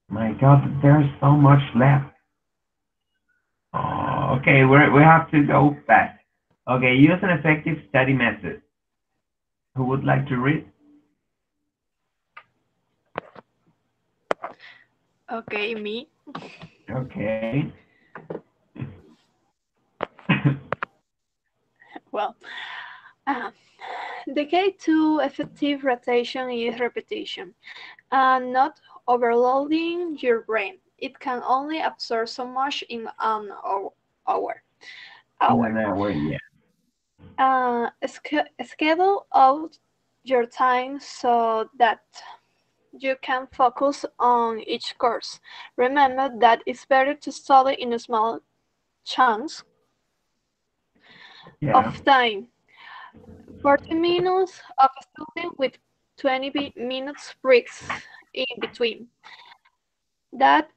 My God, there's so much left. Oh, okay, we have to go fast. Okay, use an effective study method. Who would like to read? Okay, me. Okay. Well, uh, the key to effective rotation is repetition and not overloading your brain. It can only absorb so much in an hour. In hour. an hour, yeah. Schedule out your time so that you can focus on each course. Remember that it's better to study in a small chunks Yeah. of time. 40 minutes of studying with 20 minutes breaks in between. That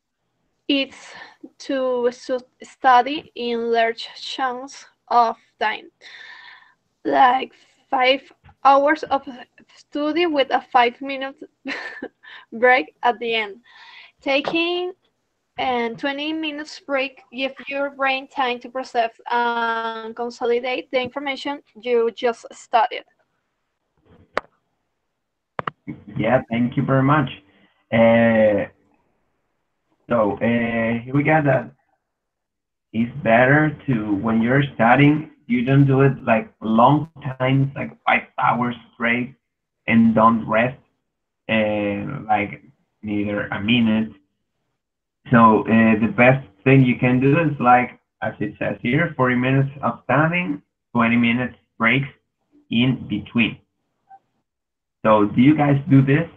is to study in large chunks of time, like 5 hours of study with a 5 minute break at the end. Taking and 20 minutes break give your brain time to process and consolidate the information you just studied. Yeah, thank you very much. Uh, here we got that. It's better to when you're studying, you don't do it like long times, like 5 hours straight, and don't rest, like neither a minute. So the best thing you can do is like, as it says here, 40 minutes of studying, 20 minutes breaks in between. So do you guys do this?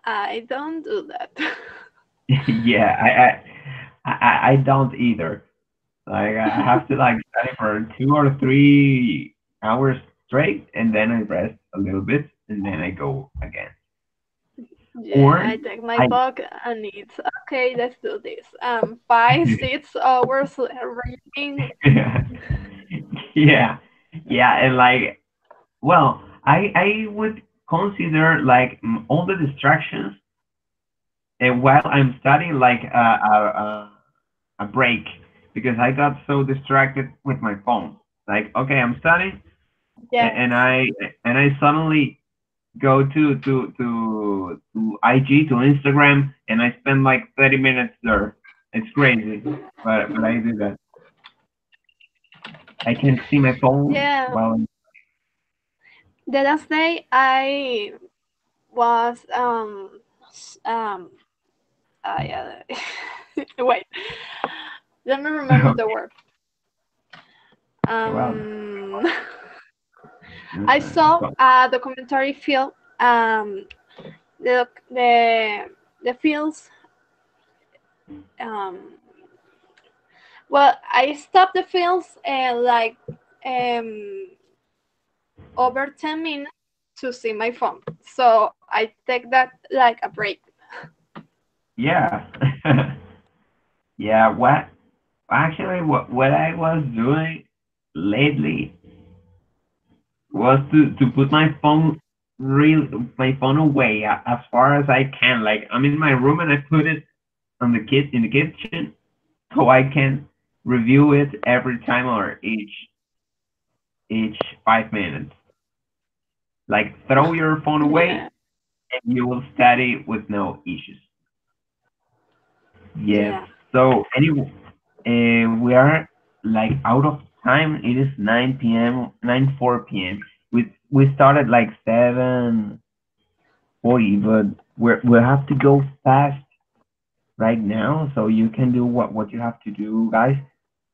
I don't do that. Yeah, I don't either. Like I have to like study for 2 or 3 hours straight, and then I rest a little bit, and then I go again. Yeah, Or I take my I book and it's okay, let's do this. 5, 6 hours reading. yeah, yeah, and like well, I would consider like all the distractions while I'm studying like a break because I got so distracted with my phone. Like, okay, I'm studying, Yes. and I suddenly go to IG to Instagram, and I spend like 30 minutes there. It's crazy, but I do that. I can see my phone Yeah. while The last day I was Yeah. Wait, let me remember the word. Well, I saw a documentary film. The films. Well, I stopped the films like over 10 minutes to see my phone. So I take that like a break. yeah. Yeah, what actually what I was doing lately was to put my phone away as far as I can. Like I'm in my room and I put it on in the kitchen so I can review it every time or each 5 minutes. Like throw your phone away Yeah. and you will study with no issues. Yes. Yeah. So anyway, we are like out of time. It is 9 p.m. 9:04 p.m. We started like 7:40, but we have to go fast right now. So you can do what you have to do, guys.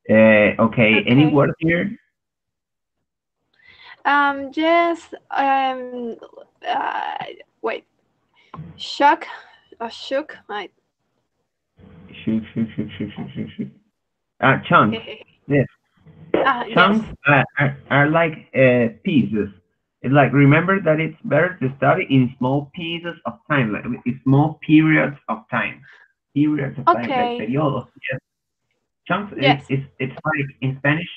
Okay. Any Okay. word here? Just wait. Shock or shook. My. Shoot. Chunks. Yes. Yes. Chunks are like pieces. It's like remember that it's better to study in small pieces of time, like in small periods of time. Periods of time, like Okay. periodos. Yes. Chunks Yes. it's like in Spanish,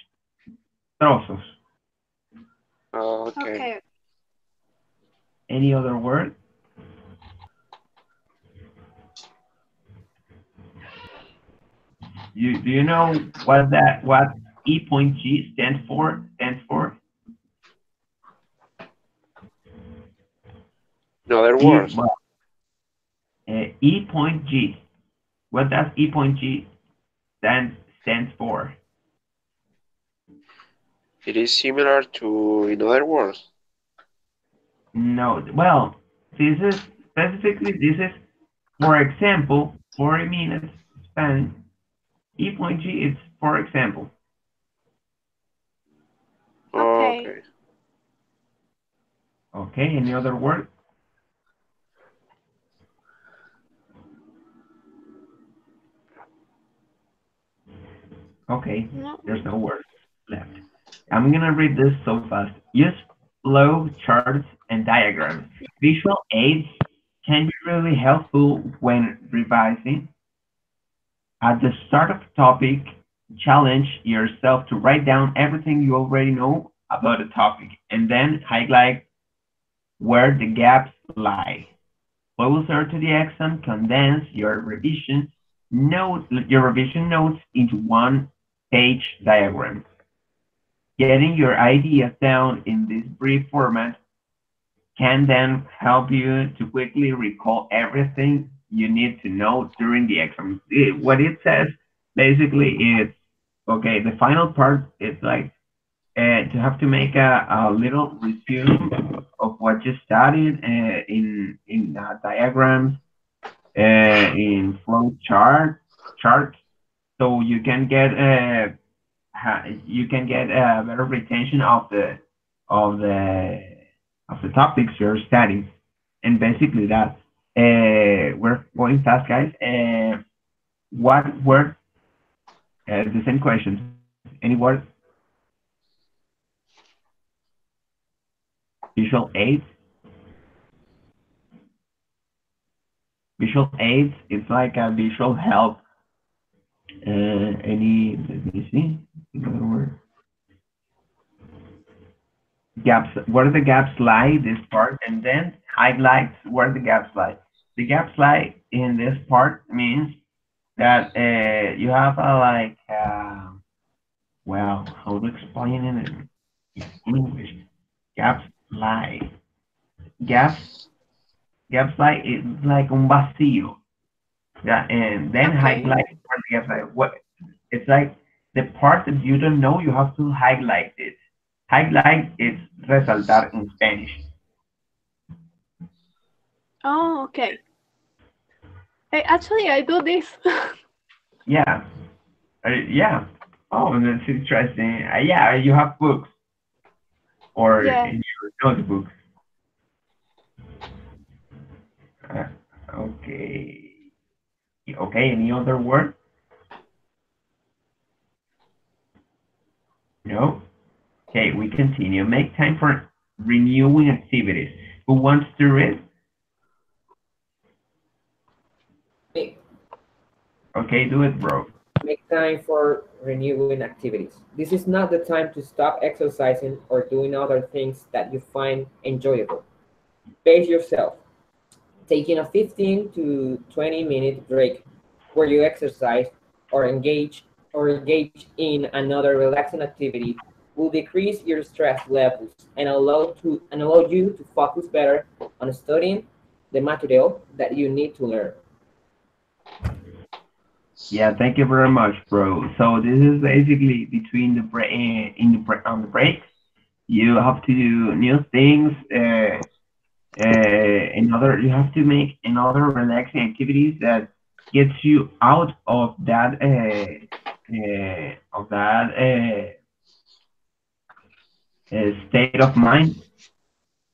trozos. Okay. Okay. Any other word? Do you know what E point G stands for? In other E words, well, E point G. What does E point G stands for? it is similar to in other words. No. Well, this is this is for example 40 minutes Spanish. E point G is for example. Okay. Okay. Okay. Any other word? Okay. No. There's no word left. I'm gonna read this so fast. Use flow charts and diagrams. Visual aids can be really helpful when revising. At the start of a topic, challenge yourself to write down everything you already know about a topic and then highlight where the gaps lie. Closer to the exam, condense your revision notes into one-page diagram. Getting your ideas down in this brief format can then help you to quickly recall everything you need to know during the exam. What it says basically is okay. The final part is like to have to make a little resume of what you studied in diagrams, in flow charts, so you can get a better retention of the of the topics you're studying, and basically that. We're going fast, guys. What word? The same questions. Any word? Visual aids. Visual aids. It's like a visual help. Any? Let me see. Another word. Gaps. Where the gaps lie? This part, and then highlights where the gaps lie. The gaps lie in this part means that you have a like well, how to explain it in English? Gaps lie. Gaps lie is like un vacío. Yeah, and then Okay. highlight where the gaps lie. What it's like the part that you don't know, you have to highlight it. Highlight is resaltar in Spanish. Oh, okay. Actually, I do this. Yeah. Yeah. Oh, that's interesting. Yeah, you have books or Yeah. in your notebook. Uh, okay. Okay, any other word? No? Okay, we continue. Make time for renewing activities. Who wants to read? Make, Okay, do it, bro. make time for renewing activities. This is not the time to stop exercising or doing other things that you find enjoyable. Pace yourself, taking a 15 to 20-minute break where you exercise or engage in another relaxing activity will decrease your stress levels and allow you to focus better on studying the material that you need to learn. Yeah, thank you very much, bro. So this is basically between the break in the break on the break. You have to do new things. Another you have to make another relaxing activities that gets you out of that state of mind.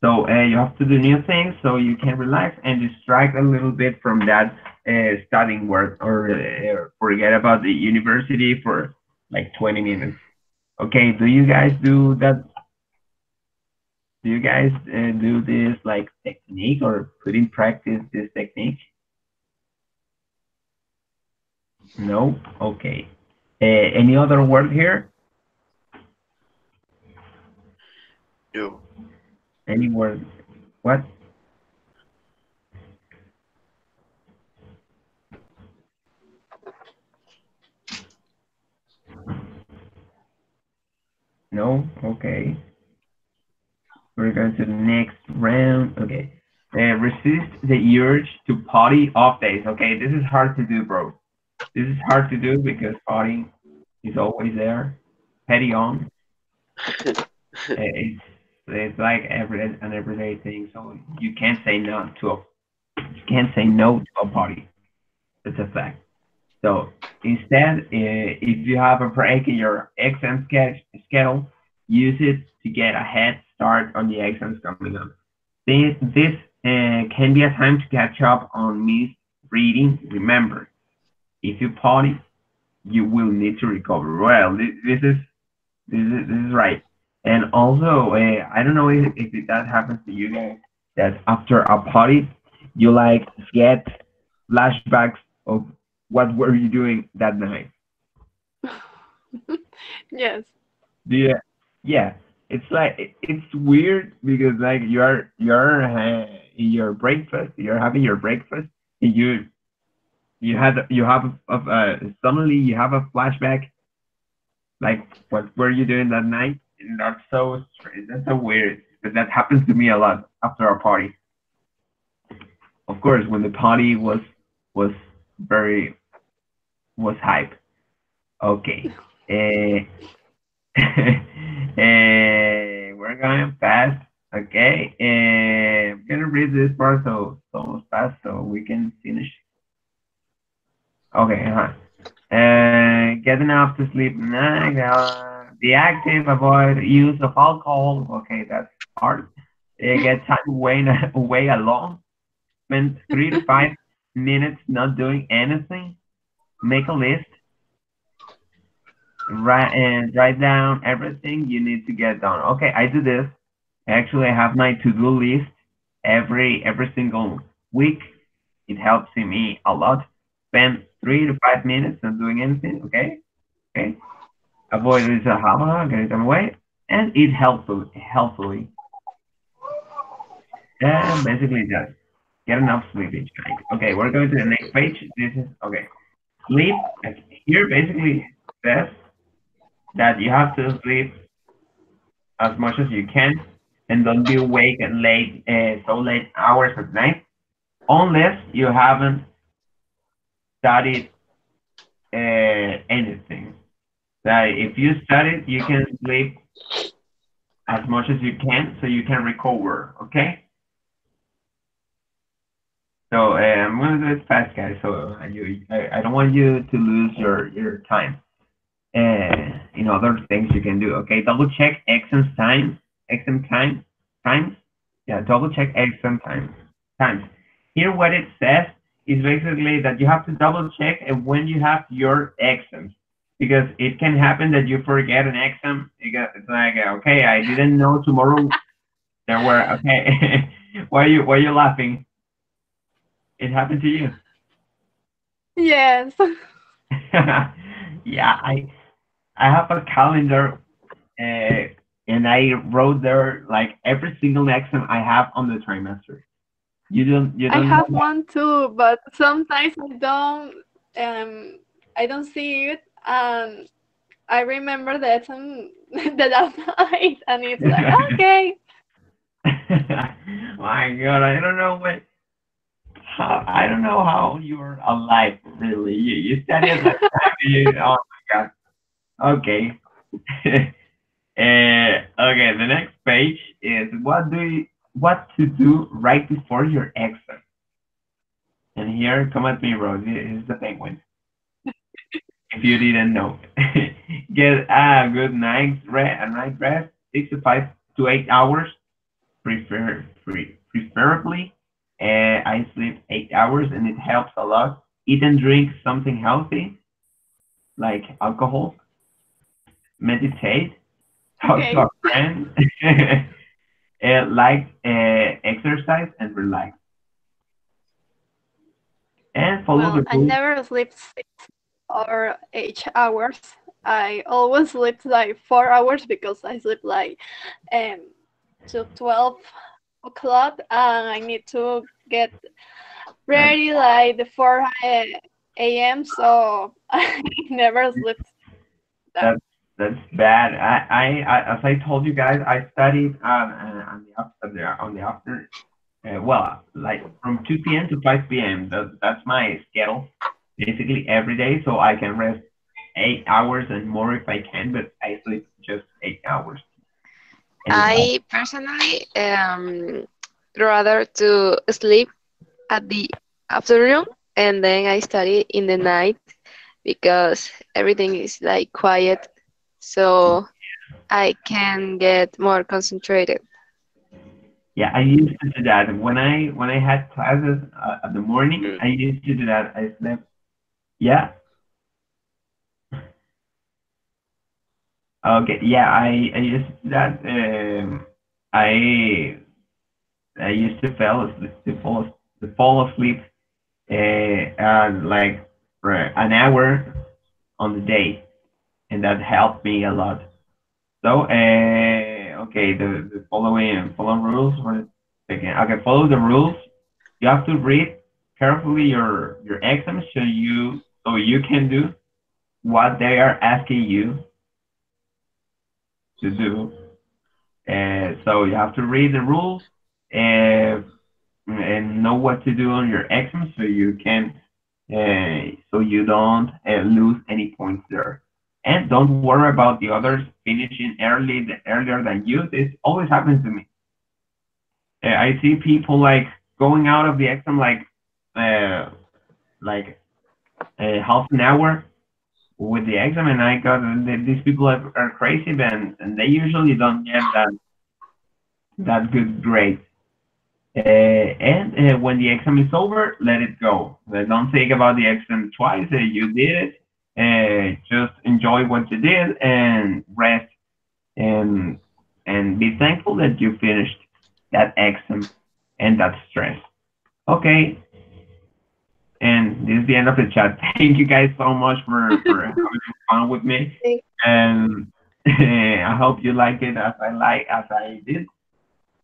So you have to do new things so you can relax and distract a little bit from that studying work or forget about the university for like 20 minutes. Okay, do you guys do that? Do you guys do this like technique or put in practice this technique? No? Okay. Any other word here? You. Any word? What? No? Okay. We're going to the next round. Okay. Resist the urge to party off days. Okay, this is hard to do, bro. This is hard to do because partying is always there. Petty on. It's like an everyday thing. So you can't say no to you can't say no to a party. It's a fact. So instead, if you have a break in your exam schedule, use it to get a head start on the exams coming up. This can be a time to catch up on missed reading. Remember, if you party, you will need to recover. Well, this is right. And also, I don't know if that happens to you guys, that after a party, you like get flashbacks of what were you doing that night. Yes. Do you, yeah, it's like it's weird because like you're in your breakfast, you're having your breakfast, and you have suddenly you have a flashback like what were you doing that night? And that's so strange. That's so weird. But that happens to me a lot after a party. Of course, when the party was very was hype. Okay. We're going fast. Okay. I'm gonna read this part so fast so we can finish. Okay. Get enough to sleep. Be active. Avoid use of alcohol. Okay, that's hard. Get time away alone. Spend 3 to 5 minutes not doing anything. Make a list. Write down everything you need to get done. Okay, I do this. Actually, I have my to-do list every single week. It helps me a lot. Spend 3 to 5 minutes not doing anything. Okay, okay. Avoid this get it away, and eat healthfully. And basically that. Get enough sleep each night. Okay, we're going to the next page. This is okay. Sleep here basically says that you have to sleep as much as you can and don't be awake at so late hours at night unless you haven't studied anything. That if you study, you can sleep as much as you can so you can recover. Okay. So I'm gonna do it fast, guys. So I don't want you to lose your time in other things you can do. Okay, double check exam times. Yeah, double check exam times. Here, what it says is basically that you have to double check when you have your exams, because it can happen that you forget an exam. It's like, okay, I didn't know tomorrow there were. Okay, why are you laughing? It happened to you. Yes. Yeah, I have a calendar, and I wrote there like every single exam I have on the trimester. You I don't know have one too, but sometimes I don't see it, and I remember the exam the last night, and it's like, that. okay. My God, I don't know how you're alive, really. You study at that time. Oh my God. Okay. Okay, the next page is what to do right before your exam. And here, come at me, Rose. This is the penguin. If you didn't know, get a good night rest, 6 to 8 hours, preferably. I sleep 8 hours, and it helps a lot. Eat and drink something healthy, like alcohol. Meditate, talk to Okay. a friend, exercise and relax, and follow Well, the I rules. never sleep 6 or 8 hours. I always sleep like 4 hours because I sleep like um to 12 o'clock, and I need to get That, ready like the 4 a.m. So I never sleep that. that that's bad. As I told you guys, I studied on the after. Well, like from 2 p.m. to 5 p.m. That's my schedule, basically every day, so I can rest 8 hours and more if I can, but I sleep just 8 hours, and it helps. I personally rather to sleep at the afternoon and then I study in the night because everything is like quiet, so I can get more concentrated. Yeah, I used to do that when I had classes at the morning. Mm. I used to do that. I slept. Yeah. Okay. Yeah. I used to do that. I I used to fall asleep like for an hour on the day, and that helped me a lot. So okay, the following rules for the second. Okay, follow the rules. You have to read carefully your exams so you can do what they are asking you to do. So you have to read the rules uh, and know what to do on your exams so you don't lose any points there. And don't worry about the others finishing earlier than you. This always happens to me. I see people like going out of the exam uh, like half an hour with the exam, and I got these people are crazy, and they usually don't get that good grade. And when the exam is over, let it go. Don't think about the exam twice. You did it. Just enjoy what you did and rest and be thankful that you finished that exam and that stress. Okay, and this is the end of the chat. Thank you guys so much for having fun with me, and I hope you like it as I did.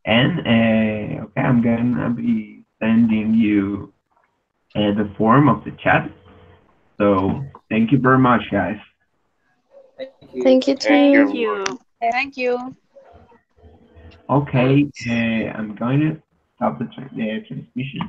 And okay, I'm gonna be sending you the form of the chat. So thank you very much, guys. Thank you. Thank you Thank Thank too. you. you. Thank you. Okay, I'm going to stop the transmission.